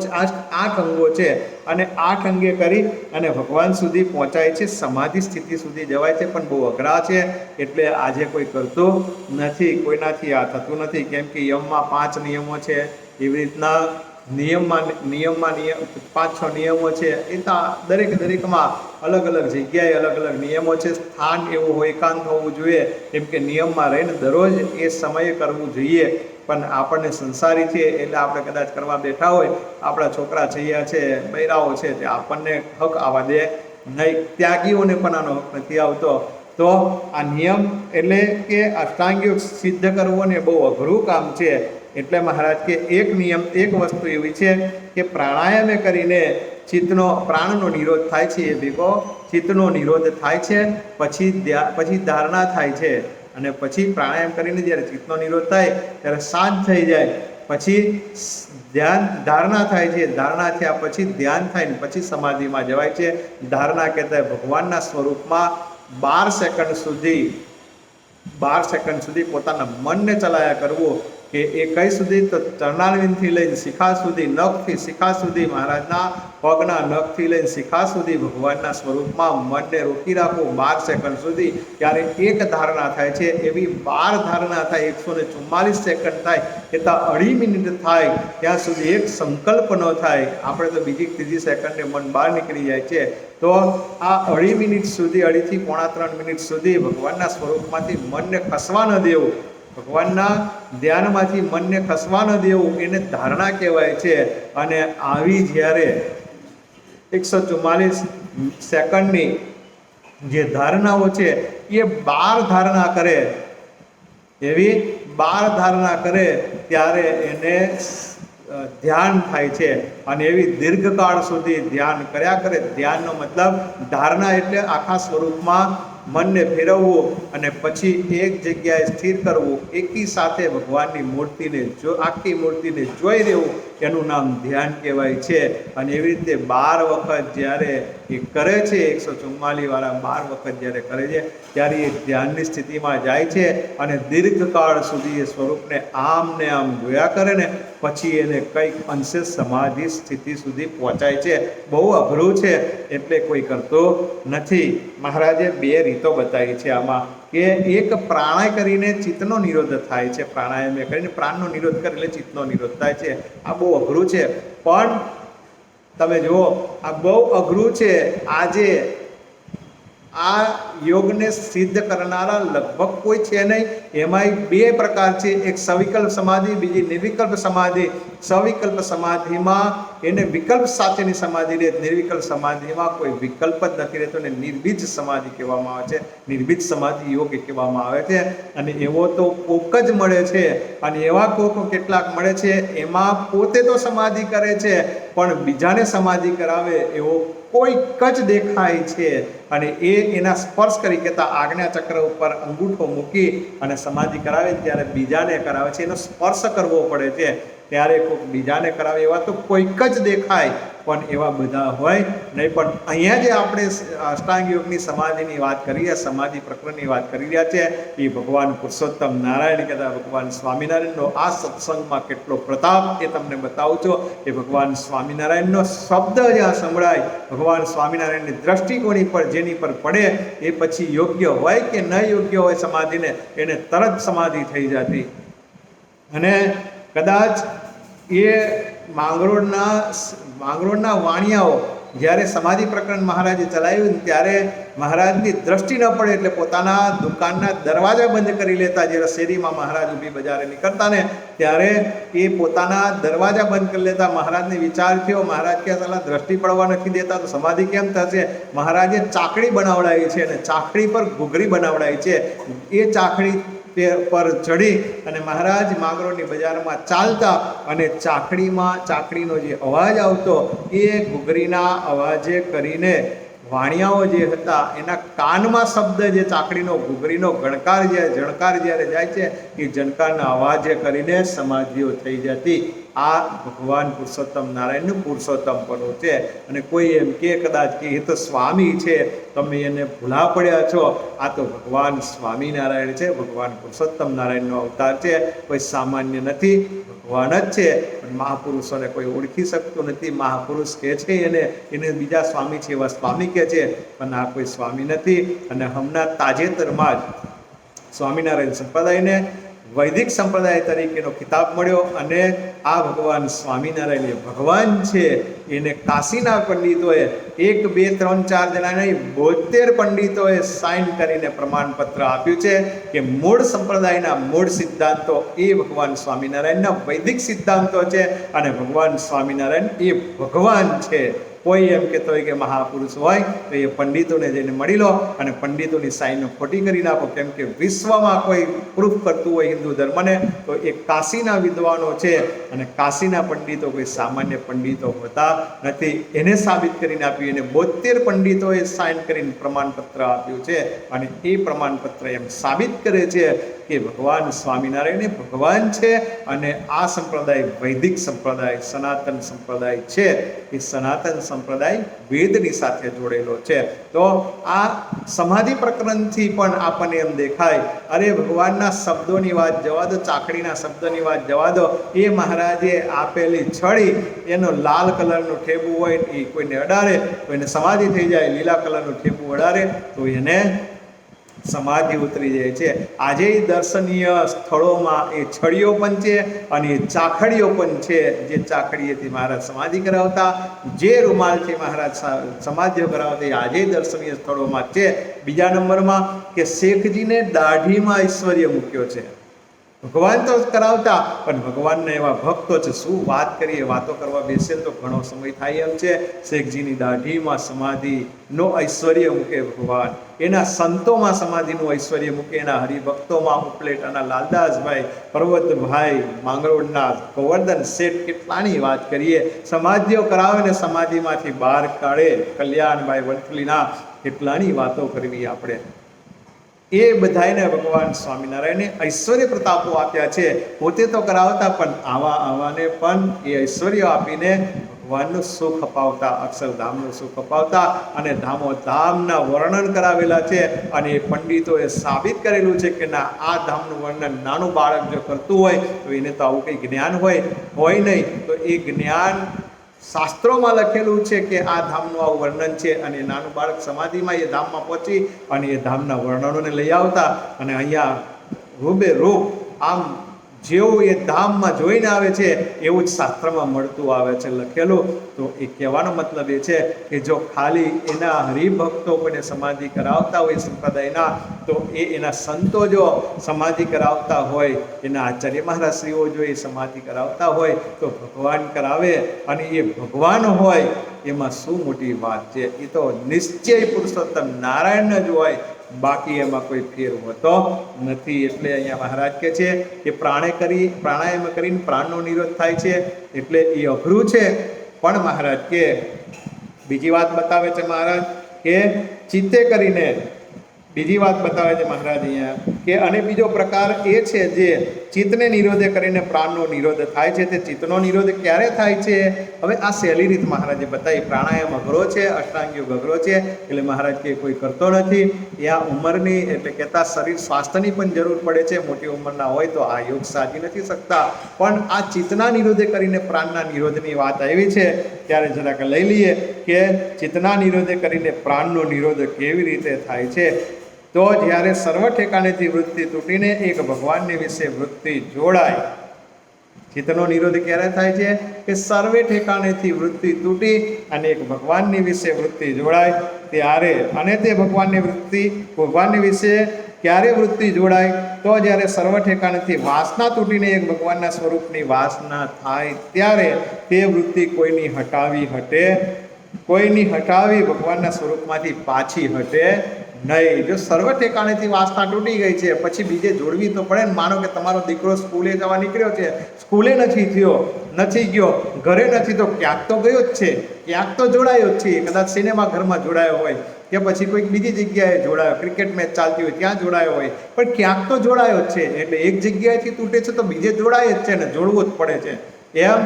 8 અંગો છે અને 8 અંગે કરી અને ભગવાન સુધી પહોંચાય છે. સમાધિ સ્થિતિ સુધી જવાય છે, પણ બહુ અઘરા છે, એટલે આજે કોઈ કરતું નથી, કોઈનાથી આ થતું નથી. કેમ કે યમમાં 5 નિયમો છે, એવી રીતના નિયમમાં 5-6 નિયમો છે. એ દરેકમાં અલગ અલગ જગ્યાએ અલગ અલગ નિયમો છે. સ્થાન એવું હોય, એકાંત હોવું જોઈએ. કેમ કે નિયમમાં રહીને દરરોજ એ સમયે કરવું જોઈએ. પણ આપણને સંસારી છે એટલે આપણે કદાચ કરવા બેઠા હોય, આપણા છોકરા છૈયા છે, બૈરાઓ છે, તે આપણને હક આવવા દે નહીં. ત્યાગીઓને પણ આનો હક નથી આવતો. તો આ નિયમ એટલે કે અષ્ટાંગ યોગ સિદ્ધ કરવો ને બહુ અઘરું કામ છે. એટલે મહારાજ કે એક નિયમ, એક વસ્તુ એવી છે કે પ્રાણાયામે કરીને પ્રાણનો નિરોધ થાય છે, એ ભેગો ચિત્તનો નિરોધ થાય છે. પછી ધારણા થાય છે, અને પછી પ્રાણાયામ કરીને જ્યારે ચિત્તનો નિરોધ થાય ત્યારે શાંત થઈ જાય. પછી ધારણા થાય છે, ધારણા થયા પછી ધ્યાન થાય ને પછી સમાધિમાં જવાય છે. ધારણા કહેતા ભગવાનના સ્વરૂપમાં 12 સેકન્ડ સુધી પોતાના મનને ચલાયા કરવું. કે એ કઈ સુધી? તો ચરણારવિંદથી લઈને શિખા સુધી, નખથી શિખા સુધી, મહારાજના પગના નખથી લઈને શિખા સુધી ભગવાનના સ્વરૂપમાં મનને રોકી રાખવું 12 સેકન્ડ સુધી. ત્યારે એક ધારણા થાય છે. એવી 12 ધારણા થાય, 144 સેકન્ડ થાય, એટલા 2.5 મિનિટ થાય ત્યાં સુધી એક સંકલ્પ ન થાય. આપણે તો બીજી ત્રીજી સેકન્ડે મન બહાર નીકળી જાય છે. તો આ 2.5 મિનિટ સુધી, 2.5 થી 3 મિનિટ સુધી ભગવાનના સ્વરૂપમાંથી મનને ખસવા ન દેવું, ભગવાનના ધ્યાનમાંથી મનને ખસવા ન દેવું, એને ધારણા કહેવાય છે. અને આવી જ્યારે 144 સેકન્ડની જે ધારણાઓ છે એ 12 ધારણા કરે, એવી 12 ધારણા કરે ત્યારે એને ધ્યાન થાય છે. અને એવી દીર્ઘકાળ સુધી ધ્યાન કર્યા કરે. ધ્યાનનો મતલબ ધારણા એટલે આખા સ્વરૂપમાં મનને ફેરવવું અને પછી એક જગ્યાએ સ્થિર કરવું, એકી સાથે ભગવાનની મૂર્તિને આખી મૂર્તિને જોઈ રહેવું, એનું નામ ધ્યાન કહેવાય છે. અને એવી રીતે 12 વખત જ્યારે એ કરે છે, 144 વાળા 12 વખત જ્યારે કરે છે ત્યારે એ ધ્યાનની સ્થિતિમાં જાય છે. અને દીર્ઘકાળ સુધી એ સ્વરૂપને આમ ને આમ જોયા કરે ને પછી એને કંઈક અંશે સમાધિ સ્થિતિ સુધી પહોંચાય છે. બહુ અઘરું છે, એટલે કોઈ કરતો નથી. મહારાજે 2 રીતો બતાવી છે આમાં, કે એક પ્રાણાય કરીને ચિત્તનો નિરોધ થાય છે, પ્રાણાયામે કરીને પ્રાણનો નિરોધ કરે એટલે ચિત્તનો નિરોધ થાય છે. આ બહુ અઘરું છે, પણ તમે જુઓ આ બહુ અઘરું છે. આજે આ યોગને સિદ્ધ કરનારા લગભગ કોઈ છે નહીં. એમાંય 2 પ્રકાર છે, એક સવિકલ્પ સમાધિ, બીજી નિર્વિકલ્પ સમાધિ. સવિકલ્પ સમાધિમાં એને વિકલ્પ સાથેની સમાધિ રહે, નિર્વિકલ્પ સમાધિમાં કોઈ વિકલ્પ જ નથી રહેતો, અને નિર્બીજ સમાધિ કહેવામાં આવે છે, નિર્બીજ સમાધિ યોગ કહેવામાં આવે છે. અને એવો તો કોક જ મળે છે, અને એવા કોક કેટલાક મળે છે, એમાં પોતે તો સમાધિ કરે છે પણ બીજાને સમાધિ કરાવે એવો કોઈક જ દેખાય છે. અને એના સ્પર્શ કરી કહેતા આજ્ઞા ચક્ર ઉપર અંગૂઠો મૂકી અને સમાધિ કરાવે ત્યારે બીજાને કરાવે છે, એનો સ્પર્શ કરવો પડે છે ત્યારે કોઈક બીજાને કરાવે. એવા તો કોઈક જ દેખાય, પણ એવા બધા હોય નહીં. પણ અહીંયા જે આપણે અષ્ટાંગ યોગની સમાધિની વાત કરીએ, સમાધિ પ્રકરણની વાત કરી રહ્યા છે, એ ભગવાન પુરુષોત્તમ નારાયણ કહેતા ભગવાન સ્વામિનારાયણનો આ સત્સંગમાં કેટલો પ્રતાપ એ તમને બતાવું છું. એ ભગવાન સ્વામિનારાયણનો શબ્દ જ્યાં સંભળાય, ભગવાન સ્વામિનારાયણની દ્રષ્ટિકોણી પર જેની પર પડે એ પછી યોગ્ય હોય કે ન યોગ્ય હોય સમાધિને, એને તરત સમાધિ થઈ જતી. અને કદાચ એ માંગરોળના વાણિયાઓ જ્યારે સમાધિ પ્રકરણ મહારાજે ચલાવ્યું ત્યારે મહારાજની દ્રષ્ટિ ન પડે એટલે પોતાના દુકાનના દરવાજા બંધ કરી લેતા. જ્યારે શેરીમાં મહારાજ ઊભી બજારે નીકળતા ને ત્યારે એ પોતાના દરવાજા બંધ કરી લેતા. મહારાજને વિચાર થયો, મહારાજ કે સાલા દ્રષ્ટિ પડવા નથી દેતા તો સમાધિ કેમ થશે? મહારાજે ચાકડી બનાવડાવી છે, અને ચાકડી પર ઘૂઘરી બનાવડાવી છે. એ ચાકડી પર ચડી અને મહારાજ માંગરોળની બજારમાં ચાલતા અને ચાકડીનો જે અવાજ આવતો એ ઘૂઘરીના અવાજે કરીને વાણિયાઓ જે હતા એના કાનમાં શબ્દ જે ચાકડીનો ઘૂઘરીનો જણકાર જ્યારે જાય છે એ જણકારના અવાજે કરીને સમાધિઓ થઈ જતી. આ ભગવાન પુરુષોત્તમ નારાયણનું પુરુષોત્તમપણું છે. અને કોઈ એમ કે કદાચ કે એ તો સ્વામી છે, તમે એને ભૂલા પડ્યા છો, આ તો ભગવાન સ્વામિનારાયણ છે, ભગવાન પુરુષોત્તમ નારાયણનો અવતાર છે, કોઈ સામાન્ય નથી, ભગવાન જ છે. પણ મહાપુરુષોને કોઈ ઓળખી શકતું નથી. મહાપુરુષ કહે છે એને બીજા સ્વામી છે એવા સ્વામી કહે છે, પણ આ કોઈ સ્વામી નથી. અને હમણાં તાજેતરમાં જ સ્વામિનારાયણ સંપ્રદાયને વૈદિક સંપ્રદાય તરીકેનો ખિતાબ મળ્યો અને આ ભગવાન સ્વામિનારાયણ એ ભગવાન છે એને કાશીના પંડિતોએ 1, 2, 3, 4 જણા નહીં 72 પંડિતોએ સાઇન કરીને પ્રમાણપત્ર આપ્યું છે કે મૂળ સંપ્રદાયના મૂળ સિદ્ધાંતો એ ભગવાન સ્વામિનારાયણના વૈદિક સિદ્ધાંતો છે અને ભગવાન સ્વામિનારાયણ એ ભગવાન છે. કોઈ એમ કહેતો હોય કે મહાપુરુષ હોય તો એ પંડિતોને જઈને મળી લો અને પંડિતોની સાઈનો ખોટી કરી નાખો. કેમ કે વિશ્વમાં કોઈ પ્રૂફ કરતું હોય હિન્દુ ધર્મને તો એ કાશીના વિદ્વાનો છે અને કાશીના પંડિતો કોઈ સામાન્ય પંડિતો હોતા નથી. એને સાબિત કરીને આપ્યું. એને 72 પંડિતોએ સાઇન કરીને પ્રમાણપત્ર આપ્યું છે અને એ પ્રમાણપત્ર એમ સાબિત કરે છે કે ભગવાન સ્વામિનારાયણ ભગવાન છે અને આ સંપ્રદાય વૈદિક સંપ્રદાય સનાતન સંપ્રદાય છે. એ સનાતન સંપ્રદાય વેદની સાથે જોડેલો છે. તો આ સમાધિ પ્રકરણથી પણ આપણને એમ દેખાય, અરે ભગવાનના શબ્દોની વાત જવા દો, ચાકડીના શબ્દની વાત જવા દો, એ મહારાજે આપેલી છડી એનો લાલ કલરનું ઠેબુ હોય એ કોઈને અડાડે તો એને સમાધિ થઈ જાય, લીલા કલરનું ઠેબુ અડાડે તો એને સમાધિ ઉતરી જાય છે. આજે દર્શનીય સ્થળોમાં એ છડીઓ પણ છે અને એ ચાખડીઓ પણ છે. જે ચાખડીએથી મહારાજ સમાધિ કરાવતા, જે રૂમાલથી મહારાજ સમાધિઓ કરાવતા, એ આજે દર્શનીય સ્થળોમાં છે. બીજા નંબરમાં કે શેખજીને દાઢીમાં ઐશ્વર્ય મૂક્યો છે. ભગવાન તો કરાવતા પણ ભગવાનના એવા ભક્તો છે, શું વાત કરીએ, વાતો કરવા બેસે તો ઘણો સમય થાય એમ છે. શેખજીની દાઢીમાં સમાધિનો ઐશ્વર્ય મૂકે ભગવાન, એના સંતોમાં સમાધિનું ઐશ્વર્ય મૂકે, એના હરિભક્તોમાં ઉપલેટાના લાલદાસભાઈ, પર્વતભાઈ, માંગરોળના ગોવર્ધન શેઠ, કેટલાની વાત કરીએ. સમાધિઓ કરાવે ને સમાધિમાંથી બહાર કાઢે. કલ્યાણભાઈ વંથલીના કેટલાની વાતો કરવી આપણે. એ બધાને ભગવાન સ્વામિનારાયણે ઐશ્વર્ય પ્રતાપો આપ્યા છે. પોતે તો કરાવતા પણ આવાને પણ એ ઐશ્વર્ય આપીને ભગવાનનું સુખ અપાવતા, અક્ષરધામનું સુખ અપાવતા અને ધામોધામના વર્ણન કરાવેલા છે. અને એ પંડિતોએ સાબિત કરેલું છે કે ના, આ ધામનું વર્ણન નાનું બાળક જો કરતું હોય તો એને તો આવું કંઈ જ્ઞાન હોય નહીં. તો એ જ્ઞાન શાસ્ત્રોમાં લખેલું છે કે આ ધામનું આવું વર્ણન છે અને નાનું બાળક સમાધિમાં એ ધામમાં પહોંચી અને એ ધામના વર્ણનોને લઈ આવતા અને અહીંયા રૂબેરૂપ આમ જેવું એ ધામમાં જોઈને આવે છે એવું જ શાસ્ત્રમાં મળતું આવે છે લખેલું. તો એ કહેવાનો મતલબ એ છે કે જો ખાલી એના હરિભક્તો કોઈને સમાધિ કરાવતા હોય સંપ્રદાયના, તો એના સંતો જો સમાધિ કરાવતા હોય, એના આચાર્ય મહારાજશ્રીઓ જો એ સમાધિ કરાવતા હોય તો ભગવાન કરાવે અને એ ભગવાન હોય એમાં શું મોટી વાત છે. એ તો નિશ્ચય પુરુષોત્તમ નારાયણ જ હોય, બાકી એમાં કોઈ ફેર હોતો નથી. એટલે અહીંયા મહારાજ કહે છે કે પ્રાણાયામ કરીને પ્રાણનો નિરોધ થાય છે, એટલે એ અઘરું છે. પણ મહારાજ કે બીજી વાત બતાવે છે મહારાજ કે ચિત્તે કરીને બીજી વાત બતાવે છે મહારાજ અહીંયા કે અને બીજો પ્રકાર એ છે જે ચિત્તને નિરોધે કરીને પ્રાણનો નિરોધ થાય છે. તે ચિત્તનો નિરોધ ક્યારે થાય છે? હવે આ સહેલી રીત મહારાજે બતાવી. પ્રાણાયામ અઘરો છે, અષ્ટાંગ યોગ અઘરો છે, એટલે મહારાજ કે કોઈ કરતો નથી. આ ઉંમરની એટલે કહેતા શરીર સ્વાસ્થ્યની પણ જરૂર પડે છે. મોટી ઉંમરના હોય તો આ યોગ સાજી નથી શકતા. પણ આ ચિત્તના નિરોધે કરીને પ્રાણના નિરોધની વાત આવી છે ત્યારે જરાક લઈ લઈએ કે ચિત્તના નિરોધે કરીને પ્રાણનો નિરોધ કેવી રીતે થાય છે. તો જ્યારે સર્વ ઠેકાણેથી વૃત્તિ તૂટીને એક ભગવાનની વિશે વૃત્તિ જોડાય. ચિત્તનો નિરોધ ક્યારે થાય છે? કે સર્વે ઠેકાણેથી વૃત્તિ તૂટી અને એક ભગવાનની વિશે વૃત્તિ જોડાય ત્યારે. અને તે ભગવાનની વિશે ક્યારે વૃત્તિ જોડાય? તો જ્યારે સર્વ ઠેકાણેથી વાસના તૂટીને એક ભગવાનના સ્વરૂપની વાસના થાય ત્યારે તે વૃત્તિ કોઈની હટાવી ભગવાનના સ્વરૂપમાંથી પાછી હટે નહીં. જો સર્વ ઠેકાણેથી વાસના તૂટી ગઈ છે પછી બીજે જોડવી તો પડે ને. માનો કે તમારો દીકરો સ્કૂલે જવા નીકળ્યો છે, સ્કૂલે નથી ગયો, ઘરે નથી, તો ક્યાંક તો ગયો જ છે, ક્યાંક તો જોડાયો જ છે. કદાચ સિનેમા ઘરમાં જોડાયો હોય કે પછી કોઈક બીજી જગ્યાએ જોડાયો, ક્રિકેટ મેચ ચાલતી હોય ત્યાં જોડાયો હોય, પણ ક્યાંક તો જોડાયો જ છે. એટલે એક જગ્યાએથી તૂટે છે તો બીજે જોડાય જ છે ને, જોડવું જ પડે છે. એમ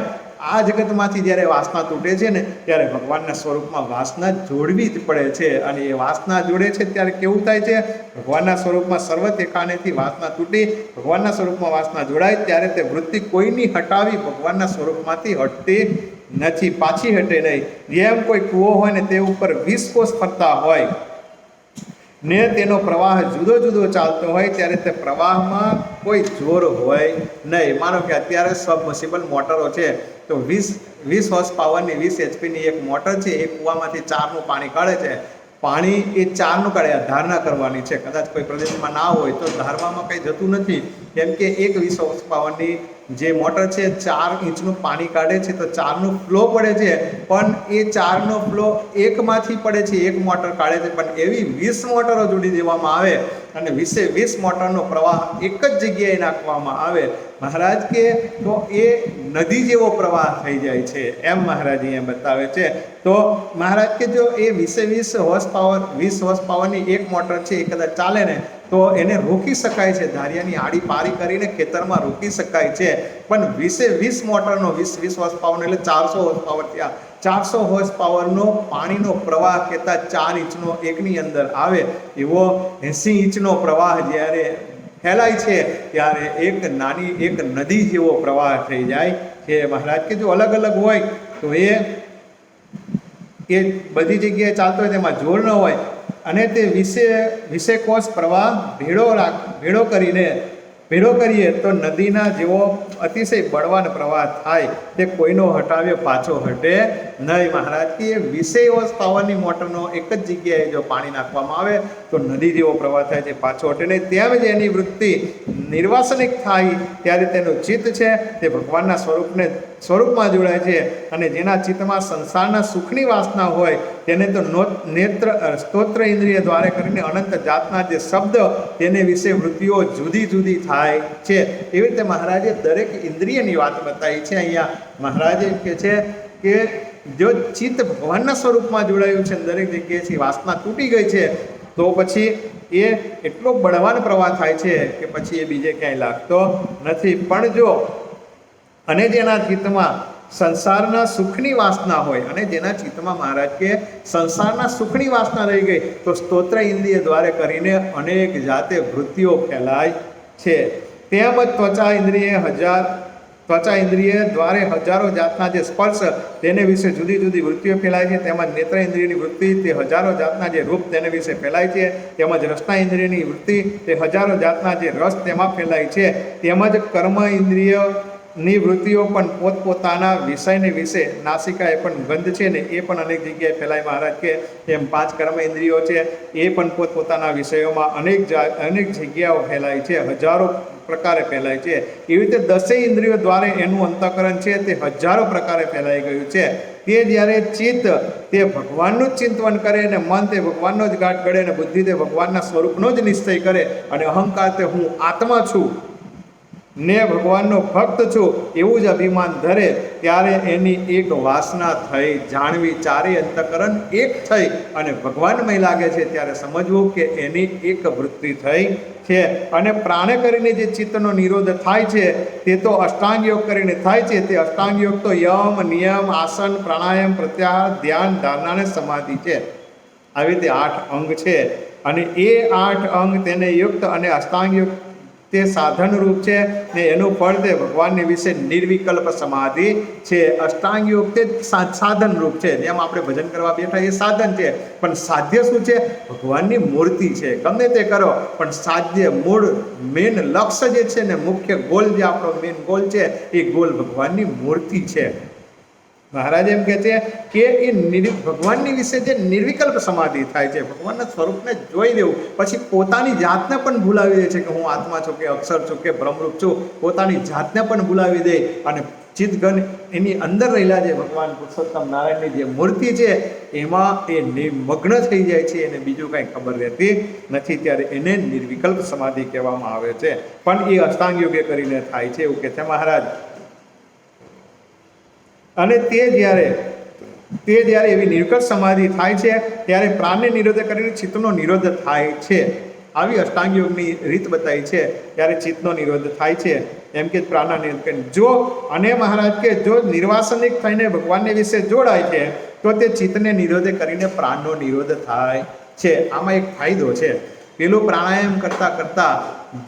આ જગતમાંથી જ્યારે વાસના તૂટે છે ને ત્યારે ભગવાનના સ્વરૂપમાં વાસના જોડવી જ પડે છે. અને એ વાસના જોડે છે ત્યારે કેવું થાય છે? ભગવાનના સ્વરૂપમાં સર્વ ઠેકાણેથી વાસના તૂટી ભગવાનના સ્વરૂપમાં વાસના જોડાય ત્યારે તે વૃત્તિ કોઈની હટાવી ભગવાનના સ્વરૂપમાંથી હટતી નથી, પાછી હટે નહીં. જેમ કોઈ કૂવો હોય ને તે ઉપર 20 કોષ ફરતા હોય ને તેનો પ્રવાહ જુદો જુદો ચાલતો હોય ત્યારે તે પ્રવાહમાં કોઈ જોર હોય નહીં. માનો કે અત્યારે સબમર્સિબલ મોટરો છે તો 20 હોર્સ પાવરની 20 એચપીની એક મોટર છે, એ કૂવામાંથી 4નું પાણી કાઢે છે. પાણી એ 4નું કાઢે, ધારણા કરવાની છે. કદાચ કોઈ પ્રદેશમાં ના હોય તો ધારવામાં કંઈ જતું નથી, કેમ કે એક 20 હોર્સ પાવરની જે મોટર છે 4 ઇંચનું પાણી કાઢે છે તો 4નું ફ્લો પડે છે, પણ એ 4નો ફ્લો એકમાંથી પડે છે, એક મોટર કાઢે છે. પણ એવી 20 મોટરો જોડી દેવામાં આવે અને 20 મોટરનો પ્રવાહ એક જ જગ્યાએ નાખવામાં આવે મહારાજ કે તો એ નદી જેવો પ્રવાહ થઈ જાય છે. એમ મહારાજ અહીંયા બતાવે છે. તો મહારાજ કે જો એ 20 હોર્સ પાવરની એક મોટર છે એ કદાચ ચાલે ને તો એને રોકી શકાય છે, ધારિયાની આડી પારી કરીને ખેતરમાં રોકી શકાય છે. પણ 20 મોટરનો 20 હોર્સ પાવરનો એટલે 400 હોર્સ પાવર થયા. 400 હોર્સ પાવરનો પાણીનો પ્રવાહ કહેતા 4 ઇંચનો એકની અંદર આવે એવો 80 ઇંચનો પ્રવાહ જ્યારે ફેલાય છે ત્યારે એક નદી જેવો પ્રવાહ થઈ જાય છે. મહારાજ કે જો અલગ અલગ હોય તો એ બધી જગ્યાએ ચાલતો હોય તેમાં જોર ન હોય અને તે 20 કોષ પ્રવાહ ભેળો કરીએ તો નદીના જેવો અતિશય બળવાન પ્રવાહ થાય, તે કોઈનો હટાવ્યો પાછો હટે નહીં. મહારાજ કે 20 હોર્સ પાવરની મોટરનો એક જ જગ્યાએ જો પાણી નાખવામાં આવે તો નદી જેવો પ્રવાહ થાય છે, પાછો હટે નહીં. તેમ જ એની વૃત્તિ નિર્વાસનિક થાય ત્યારે તેનું ચિત્ત છે તે ભગવાનના સ્વરૂપમાં જોડાય છે. અને જેના ચિત્તમાં સંસારના સુખની વાસના હોય તેને તો સ્તોત્ર ઇન્દ્રિય દ્વારા કરીને અનંત જાતના જે શબ્દ તેને વિશે વૃત્તિઓ જુદી જુદી થાય છે. એવી રીતે મહારાજે દરેક ઇન્દ્રિયની વાત બતાવી છે. અહીંયા મહારાજે કહે છે કે જો ચિત્ત ભગવાનના સ્વરૂપમાં જોડાયું છે, દરેક જગ્યાએથી વાસના તૂટી ગઈ છે તો પછી એ એટલો બળવાન પ્રવાહ થાય છે કે પછી એ બીજે ક્યાંય લાગતો નથી. પણ જો અને જેના ચિત્તમાં સંસારના સુખની વાસના હોય અને જેના ચિત્તમાં મહારાજ કે સંસારના સુખની વાસના રહી ગઈ તો સ્તોત્ર ઇન્દ્રિય દ્વારા કરીને અનેક જાતે વૃત્તિઓ ફેલાય છે. તેમજ ત્વચા ઇન્દ્રિય દ્વારા હજારો જાતના જે સ્પર્શ તેને વિશે જુદી જુદી વૃત્તિઓ ફેલાય છે. તેમજ નેત્ર ઇન્દ્રિયની વૃત્તિ તે હજારો જાતના જે રૂપ તેને વિશે ફેલાય છે. તેમજ રસના ઇન્દ્રિયની વૃત્તિ તે હજારો જાતના જે રસ તેમાં ફેલાય છે. તેમજ કર્મ ઇન્દ્રિયની વૃત્તિઓ પણ પોતપોતાના વિષયને વિશે, નાસિકા એ પણ ગંધ છે ને એ પણ અનેક જગ્યાએ ફેલાય. મહારાજ કે એમ 5 કર્મ ઇન્દ્રિયો છે એ પણ પોતપોતાના વિષયોમાં અનેક જગ્યાઓ ફેલાય છે, હજારો પ્રકારે ફેલાય છે. એવી રીતે 10 ઇન્દ્રિયો દ્વારા એનું અંતઃકરણ છે તે હજારો પ્રકારે ફેલાઈ ગયું છે. તે જ્યારે ચિત્ત તે ભગવાનનું જ ચિંતન કરે અને મન તે ભગવાનનો જ ગાંઠ ગળે અને બુદ્ધિ તે ભગવાનના સ્વરૂપનો જ નિશ્ચય કરે અને અહંકાર તે હું આત્મા છું ને ભગવાનનો ભક્ત છું એવું જ અભિમાન ધરે ત્યારે એની એક વાસના થઈ જાણવી, ચારે અંતઃકરણ એક થઈ અને ભગવાનમય લાગે છે ત્યારે સમજવું કે એની એક વૃત્તિ થઈ છે. અને પ્રાણે કરીને જે ચિત્તનો નિરોધ થાય છે તે તો અષ્ટાંગ યોગ કરીને થાય છે. તે અષ્ટાંગ યોગ તો યમ, નિયમ, આસન, પ્રાણાયામ, પ્રત્યાહાર, ધ્યાન, ધારણા અને સમાધિ છે. આવી રીતે 8 અંગ છે અને એ 8 અંગ તેને યુક્ત અને અષ્ટાંગ યોગ તે સાધન રૂપ છે ને એનું ફળ તે ભગવાનની વિશે નિર્વિકલ્પ સમાધિ છે. અષ્ટાંગ યોગ તે સાધન રૂપ છે. જેમ આપણે ભજન કરવા બેઠા એ સાધન છે, પણ સાધ્ય શું છે? ભગવાનની મૂર્તિ છે. ગમે તે કરો પણ સાધ્ય મૂળ મેન લક્ષ્ય જે છે ને મુખ્ય ગોલ જે આપણો મેન ગોલ છે એ ગોલ ભગવાનની મૂર્તિ છે. મહારાજ એમ કહે છે કે એ ભગવાનની વિશે જે નિર્વિકલ્પ સમાધિ થાય છે, ભગવાનના સ્વરૂપને જોઈ લેવું, પછી પોતાની જાતને પણ ભૂલાવી દે છે કે હું આત્મા છું કે અક્ષર છું કે બ્રહ્મરૂપ છું, પોતાની જાતને પણ ભૂલાવી દે અને ચિત્તઘન એની અંદર રહેલા જે ભગવાન પુરુષોત્તમ નારાયણની જે મૂર્તિ છે એમાં એ નિમગ્ન થઈ જાય છે અને બીજું કાંઈ ખબર રહેતી નથી, ત્યારે એને નિર્વિકલ્પ સમાધિ કહેવામાં આવે છે. પણ એ અષ્ટાંગ યોગે કરીને થાય છે એવું કહે છે મહારાજ. અને તે જ્યારે એવી નિર્વિકલ્પ સમાધિ થાય છે ત્યારે પ્રાણને નિરોધ કરીને ચિત્તનો નિરોધ થાય છે. આવી અષ્ટાંગ યોગની રીત બતાવી છે. ત્યારે ચિત્તનો નિરોધ થાય છે એમ કે પ્રાણના નિરોધ કરીને જો અને મહારાજ કે જો નિર્વાસનિક થઈને ભગવાનને વિશે જોડાય છે તો તે ચિત્તને નિરોધ કરીને પ્રાણનો નિરોધ થાય છે. આમાં એક ફાયદો છે. પેલું પ્રાણાયામ કરતાં કરતાં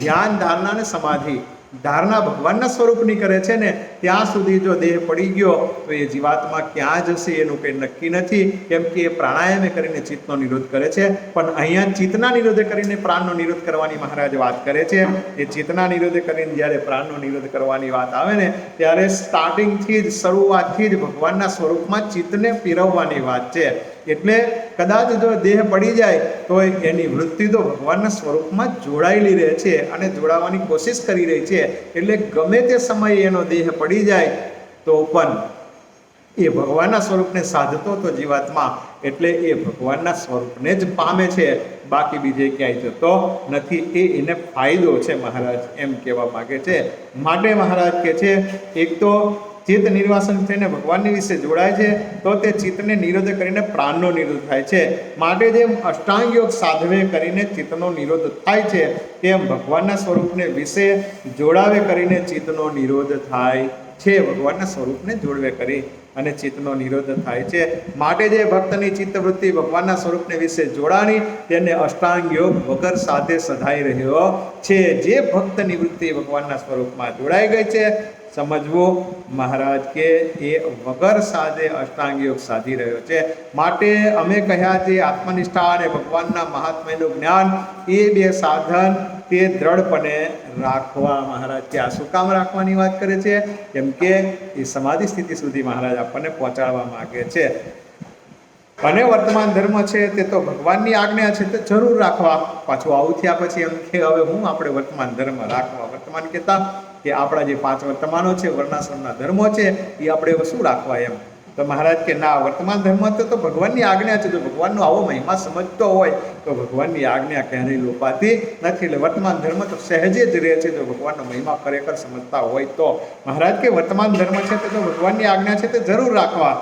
ધ્યાન, ધારણા અને સમાધિ ધારણા ભગવાનના સ્વરૂપની કરે છે ને ત્યાં સુધી જો દેહ પડી ગયો તો એ જીવાત્મા ક્યાં જશે એનું કંઈ નક્કી નથી, કેમ કે એ પ્રાણાયામે કરીને ચિત્તનો નિરોધ કરે છે. પણ અહીંયા ચિત્તના નિરોધે કરીને પ્રાણનો નિરોધ કરવાની મહારાજ વાત કરે છે. એ ચિત્તના નિરોધે કરીને જ્યારે પ્રાણનો નિરોધ કરવાની વાત આવે ને ત્યારે સ્ટાર્ટિંગથી જ, શરૂઆતથી જ ભગવાનના સ્વરૂપમાં ચિત્તને પીરવવાની વાત છે. એટલે કદાચ જો દેહ પડી જાય તો એની વૃત્તિ તો ભગવાનના સ્વરૂપમાં જોડાયેલી રહે છે અને જોડાવાની કોશિશ કરી રહી છે. એટલે ગમે તે સમયે એનો દેહ પડી જાય તો પણ એ ભગવાનના સ્વરૂપને સાધતો તો જીવાત્મા, એટલે એ ભગવાનના સ્વરૂપને જ પામે છે, બાકી બીજે ક્યાંય જતો નથી. એને ફાયદો છે મહારાજ એમ કહેવા માગે છે. માટે મહારાજ કહે છે એક તો ચિત્ત નિર્વાસન થઈને ભગવાનની વિશે જોડાય છે તો તે ચિત્તને નિરોધ કરીને પ્રાણનો નિરોધ થાય છે. માટે જેમ અષ્ટાંગ યોગ સાધવે કરીને ચિત્તનો નિરોધ થાય છે તેમ ભગવાનના સ્વરૂપને વિશે જોડાવે કરીને ચિત્તનો નિરોધ થાય છે. ભગવાનના સ્વરૂપને જોડવે કરી અને ચિત્તનો નિરોધ થાય છે. માટે જે ભક્તની ચિત્તવૃત્તિ ભગવાનના સ્વરૂપને વિશે જોડાણી તેને અષ્ટાંગ યોગ વગર સાથે સધાઈ રહ્યો છે. જે ભક્તની વૃત્તિ ભગવાનના સ્વરૂપમાં જોડાઈ ગઈ છે સમજવું મહારાજ કે એ વગર સાધે અષ્ટાંગ યોગ સાધી રહ્યો છે. માટે અમે કહ્યા જે આત્મનિષ્ઠા અને ભગવાનના મહાત્મ્યનું જ્ઞાન એ બે સાધન તે દ્રઢપણે રાખવા. મહારાજ કે આ શું કામ રાખવાની વાત કરે છે? કેમ કે એ સમાધિ સ્થિતિ સુધી મહારાજ આપણને પહોંચાડવા માગે છે. અને વર્તમાન ધર્મ છે તે તો ભગવાનની આજ્ઞા છે તે જરૂર રાખવા. પાછું આવું થયા પછી એમ કે હવે હું આપણે વર્તમાન ધર્મ રાખવા. વર્તમાન કહેતા કે આપણા જે 5 વર્તમાનો છે, વર્ણાશ્રમના ધર્મો છે, એ આપણે શું રાખવા એમ. તો મહારાજ કે ના, વર્તમાન ધર્મ તો ભગવાનની આજ્ઞા છે. જો ભગવાનનો આવો મહિમા સમજતો હોય તો ભગવાનની આજ્ઞા ક્યારેય લોપાતી નથી. એટલે વર્તમાન ધર્મ તો સહેજે જ રહે છે જો ભગવાનનો મહિમા ખરેખર સમજતા હોય તો. મહારાજ કે વર્તમાન ધર્મ છે તે તો ભગવાનની આજ્ઞા છે તે જરૂર રાખવા.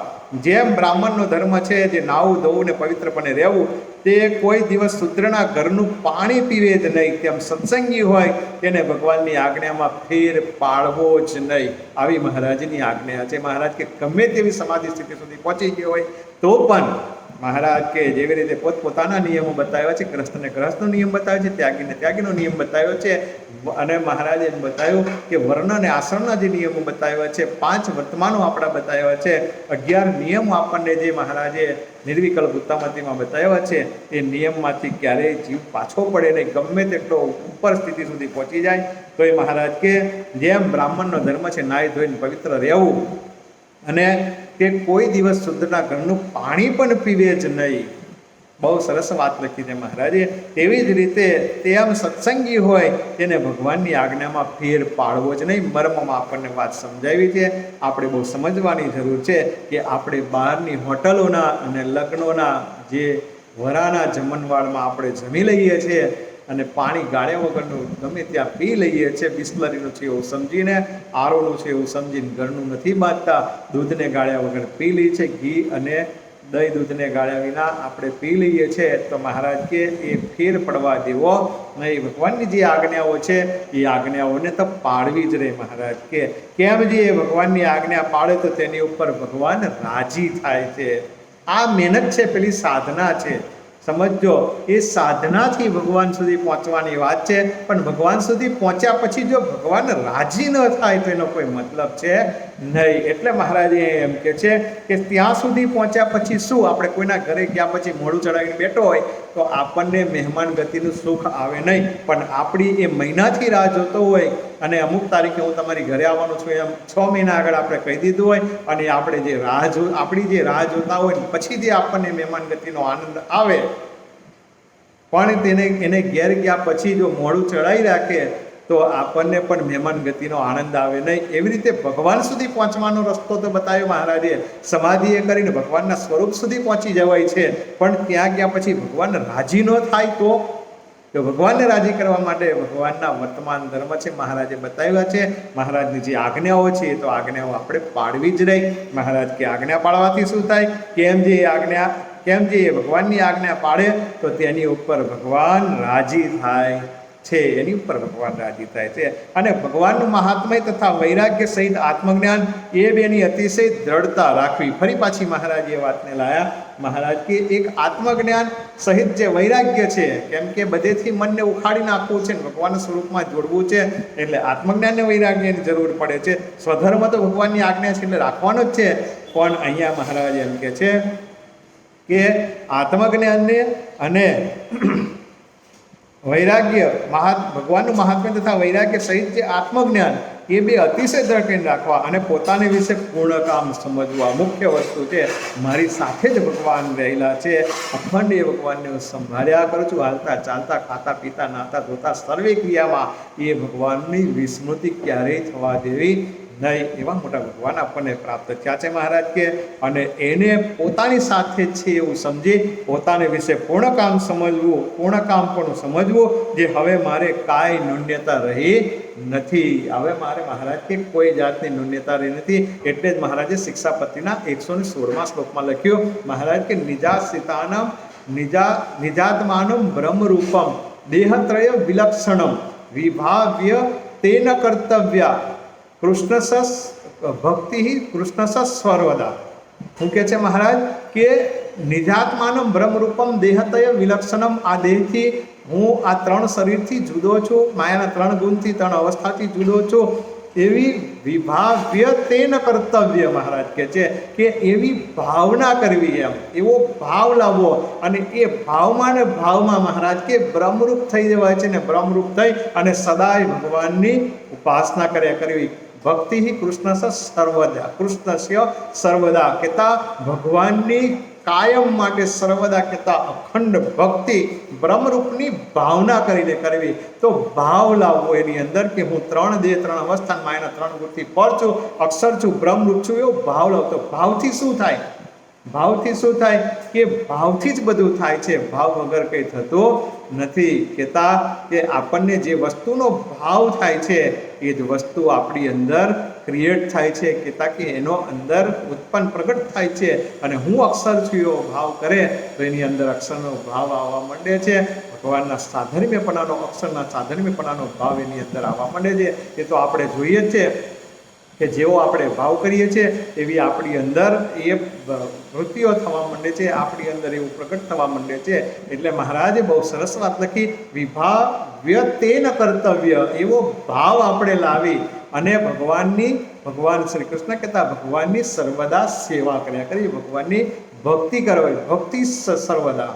જેમ બ્રાહ્મણનો ધર્મ છે જે નાવું ધોવું ને પવિત્રપણે રહેવું તે કોઈ દિવસ શૂદ્રના ઘરનું પાણી પીવે જ નહીં, તેમ સત્સંગી હોય તેને ભગવાનની આજ્ઞામાં ફેર પાડવો જ નહીં. આવી મહારાજની આજ્ઞા છે. મહારાજ કે ગમે તેવી સમાધિ સ્થિતિ સુધી પહોંચી ગયો હોય તો પણ મહારાજ કે જેવી રીતે પોતપોતાના નિયમો બતાવ્યા છે, ગ્રસ્તને ગ્રસ્તનો નિયમ બતાવ્યો છે, ત્યાગીને ત્યાગીનો નિયમ બતાવ્યો છે, અને મહારાજે એમ બતાવ્યું કે વર્ણ અને આશ્રમના જે નિયમો બતાવ્યા છે, 5 વર્તમાનો આપણા બતાવ્યા છે, 11 નિયમો આપણને જે મહારાજે નિર્વિકલ્પ ઉત્તમતીમાં બતાવ્યા છે એ નિયમમાંથી ક્યારેય જીવ પાછો પડે નહીં. ગમે તેટલો ઉપર સ્થિતિ સુધી પહોંચી જાય તો એ મહારાજ કે જેમ બ્રાહ્મણનો ધર્મ છે નાહી ધોઈને પવિત્ર રહેવું અને કે કોઈ દિવસ શુદ્ધના ઘરનું પાણી પણ પીવે જ નહીં. બહુ સરસ વાત લખી છે મહારાજે. તેવી જ રીતે તેમ સત્સંગી હોય તેને ભગવાનની આજ્ઞામાં ફેર પાડવો જ નહીં. મર્મમાં આપણને વાત સમજાવી છે. આપણે બહુ સમજવાની જરૂર છે કે આપણે બહારની હોટલોના અને લગ્નોના જે વરાના જમણવાળમાં આપણે જમી લઈએ છીએ અને પાણી ગાળ્યા વગરનું ગમે ત્યાં પી લઈએ છીએ. બિસ્લરીનું છે એવું સમજીને, આરોનું છે એવું સમજીને ઘરનું નથી બાંધતા, દૂધને ગાળ્યા વગર પી લઈએ છીએ. ઘી અને દહીં દૂધને ગાળ્યા વિના આપણે પી લઈએ છીએ. તો મહારાજ કે એ ફેર પડવા દેવો નહીં. ભગવાનની જે આજ્ઞાઓ છે એ આજ્ઞાઓને તો પાળવી જ રહે. મહારાજ કે કેમ જે ભગવાનની આજ્ઞા પાળે તો તેની ઉપર ભગવાન રાજી થાય છે. આ મહેનત છે, પેલી સાધના છે. સમજો, એ સાધનાથી ભગવાન સુધી પહોંચવાની વાત છે. પણ ભગવાન સુધી પહોંચ્યા પછી જો ભગવાન રાજી ન થાય તો એનો કોઈ મતલબ છે નહીં. એટલે મહારાજ એમ કે છે કે ત્યાં સુધી પહોંચ્યા પછી શું, આપણે કોઈના ઘરે ગયા પછી મોઢું ચડાવીને બેઠો હોય તો આપણને મહેમાન ગતિનું સુખ આવે નહીં. પણ આપણી એ મહિનાથી રાહ જોતો હોય અને અમુક તારીખે હું તમારી ઘરે આવવાનું છું એમ 6 મહિના આગળ આપણે કહી દીધું હોય અને આપણે જે આપણી જે રાહ જોતા હોય પછી જે આપણને મહેમાન ગતિનો આનંદ આવે પણ એને ઘેર ગયા પછી જો મોડું ચડાવી રાખે તો તો આપણને પણ મહેમાન ગતિનો આનંદ આવે નહીં. એવી રીતે ભગવાન સુધી પહોંચવાનો રસ્તો તો બતાવ્યો મહારાજે. સમાધિએ કરીને ભગવાનના સ્વરૂપ સુધી પહોંચી જવાય છે, પણ ત્યાં ગયા પછી ભગવાન રાજી ન થાય તો ભગવાનને રાજી કરવા માટે ભગવાનના વર્તમાન ધર્મ છે મહારાજે બતાવ્યા છે. મહારાજની જે આજ્ઞાઓ છે એ તો આજ્ઞાઓ આપણે પાળવી જ રહી. મહારાજ કે આજ્ઞા પાળવાથી શું થાય? કેમ જે ભગવાનની આજ્ઞા પાળે તો તેની ઉપર ભગવાન રાજી થાય છે, એની ઉપર ભગવાન રાજી થાય છે. અને ભગવાનનું મહાત્મય તથા વૈરાગ્ય સહિત આત્મજ્ઞાન એ બેની અતિશય દ્રઢતા રાખવી. ફરી પાછી મહારાજ એ વાતને લાયા. મહારાજ કે એક આત્મજ્ઞાન સહિત જે વૈરાગ્ય છે, કેમ કે બધેથી મનને ઉખાડી નાખવું છે, ભગવાનના સ્વરૂપમાં જોડવું છે, એટલે આત્મજ્ઞાનને વૈરાગ્યની જરૂર પડે છે. સ્વધર્મ તો ભગવાનની આજ્ઞા છે એટલે રાખવાનો જ છે, પણ અહીંયા મહારાજ એમ કે છે કે આત્મજ્ઞાનને અને વૈરાગ્ય ભગવાનનું મહાત્મ્ય તથા વૈરાગ્ય સહિત જે આત્મજ્ઞાન એ બે અતિશય દ્રઢ કરીને રાખવા અને પોતાને વિશે પૂર્ણ કામ સમજવા. મુખ્ય વસ્તુ છે મારી સાથે જ ભગવાન રહેલા છે, અખંડ એ ભગવાનને હું સંભાળ્યા કરું છું. હાલતા ચાલતા ખાતા પીતા નાતા ધોતા સર્વે ક્રિયામાં એ ભગવાનની વિસ્મૃતિ ક્યારેય થવા દેવી નહીં. એવા મોટા ભગવાન આપણને પ્રાપ્ત થયા છે મહારાજ કે. અને એને પોતાની સાથે છે એવું સમજી પોતાને વિશે પૂર્ણ કામ સમજવું, પૂર્ણ કામ પણ સમજવું, જે હવે મારે કાંઈ ન્યૂન્યતા રહી નથી. હવે મારે મહારાજ કે કોઈ જાતની ન્યૂન્યતા રહી નથી. એટલે જ મહારાજે શિક્ષાપત્રીના 116મા શ્લોકમાં લખ્યું મહારાજ કે નિજાસિતાનમ નિજાત્માનમ બ્રહ્મરૂપમ દેહત્રય વિલક્ષણમ વિભાવ્ય તેન કર્તવ્યા કૃષ્ણસસ ભક્તિ કૃષ્ણસસ સર્વદા. શું કહે છે મહારાજ કે નિજાત્માનમ બ્રહ્મરૂપમ દેહતય વિલક્ષણમ. આ દેહથી હું આ 3 શરીરથી જુદો છું, માયાના 3 ગુણથી 3 અવસ્થાથી જુદો છું. એવી વિભાવ્ય તેન કર્તવ્ય મહારાજ કહે છે કે એવી ભાવના કરવી, એમ એવો ભાવ લાવવો. અને એ ભાવમાં ને ભાવમાં મહારાજ કે બ્રહ્મરૂપ થઈ જવાય છે ને બ્રહ્મરૂપ થઈ અને સદાય ભગવાનની ઉપાસના કર્યા કરવી. ભક્તિ કૃષ્ણસ સર્વદા, કૃષ્ણસ્ય સર્વદા કહેતા ભગવાનની કાયમ માટે સર્વદા કહેતા અખંડ ભક્તિ બ્રહ્મરૂપની ભાવના કરીને કરવી. તો ભાવ લાવવો એની અંદર કે હું 3 દેહ 3 અવસ્થા માયાના 3 ગુણથી પર છું, અક્ષર છું, બ્રહ્મરૂપ છું, એવો ભાવ લાવતો. ભાવથી શું થાય? ભાવથી શું થાય કે ભાવથી જ બધું થાય છે, ભાવ વગર કંઈ થતો નથી. કહેતા કે આપણને જે વસ્તુનો ભાવ થાય છે એ જ વસ્તુ આપણી અંદર ક્રિએટ થાય છે. કહેતા કે એનો અંદર ઉત્પન્ન પ્રગટ થાય છે. અને હું અક્ષર છું એવો ભાવ કરે તો એની અંદર અક્ષરનો ભાવ આવવા માંડે છે. ભગવાનના સાધર્મ્યપણાનો, અક્ષરના સાધર્મ્યપણાનો ભાવ એની અંદર આવવા માંડે છે. એ તો આપણે જોઈએ જ છે કે જેવો આપણે ભાવ કરીએ છીએ એવી આપણી અંદર એ વૃત્તિઓ થવા માંડે છે, આપણી અંદર એવું પ્રગટ થવા માંડે છે. એટલે મહારાજે બહુ સરસ વાત લખી, વિભાવ્ય તેન કર્તવ્ય. એવો ભાવ આપણે લાવી અને ભગવાન શ્રી કૃષ્ણ કહેતા ભગવાનની સર્વદા સેવા કર્યા કરવી, ભગવાનની ભક્તિ કરવી. ભક્તિ સર્વદા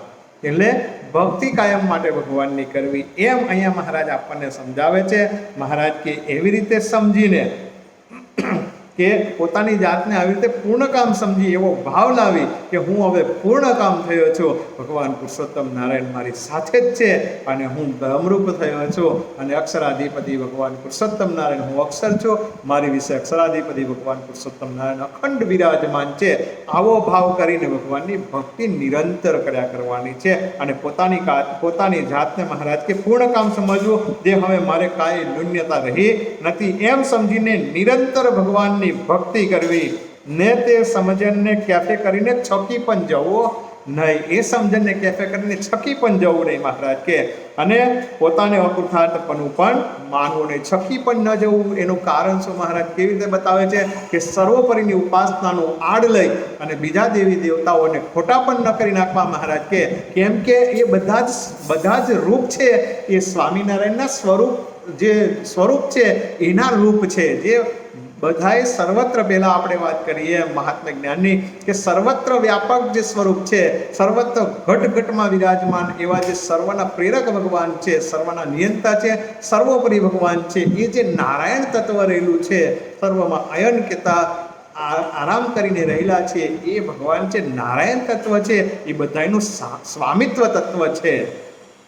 એટલે ભક્તિ કાયમ માટે ભગવાનની કરવી. એમ અહીંયા મહારાજ આપણને સમજાવે છે. મહારાજ કે એવી રીતે સમજીને કે પોતાની જાતને આવી રીતે પૂર્ણ કામ સમજી એવો ભાવ લાવી કે હું હવે પૂર્ણ કામ થયો છું, ભગવાન પુરુષોત્તમ નારાયણ મારી સાથે જ છે અને હું બ્રહ્મરૂપ થયો છું અને અક્ષરાધિપતિ ભગવાન પુરુષોત્તમ નારાયણ હું અક્ષર છું, મારી વિશે અક્ષરાધિપતિ ભગવાન પુરુષોત્તમ નારાયણ અખંડ વિરાજમાન છે. આવો ભાવ કરીને ભગવાનની ભક્તિ નિરંતર કર્યા કરવાની છે. અને પોતાની જાતને મહારાજ કે પૂર્ણ કામ સમજવું, જે હવે મારે કાંઈ ન્યૂન્યતા રહી નથી એમ સમજીને નિરંતર ભગવાનની ભક્તિ કરવી. ને તે સમજણને કેફે કરીને છકી પણ જવો નહીં. એ સમજણને કેફે કરીને છકી પણ જવું નહીં મહારાજ કે. અને પોતાને અકૃતાર્થપણું પણ માનવું નહીં, છકી પણ ન જવું. એનું કારણ શું મહારાજ કેવી રીતે બતાવે છે કે સર્વોપરીની ઉપાસનાનું આડ લઈ અને બીજા દેવી દેવતાઓને ખોટા પણ ન કરી નાખવા મહારાજ કે. કેમ કે એ બધા જ રૂપ છે એ સ્વામિનારાયણના સ્વરૂપ છે એના રૂપ છે. જે બધાએ સર્વત્ર, પહેલા આપણે વાત કરીએ મહાત્મા જ્ઞાનની કે સર્વત્ર વ્યાપક જે સ્વરૂપ છે, સર્વત્ર ઘટઘટમાં વિરાજમાન એવા જે સર્વના પ્રેરક ભગવાન છે, સર્વના નિયંતા છે, સર્વોપરી ભગવાન છે, એ જે નારાયણ તત્વ રહેલું છે, સર્વમાં અયન કહેતા આરામ કરીને રહેલા છે એ ભગવાન છે, નારાયણ તત્વ છે, એ બધાનું સ્વામિત્વ તત્વ છે.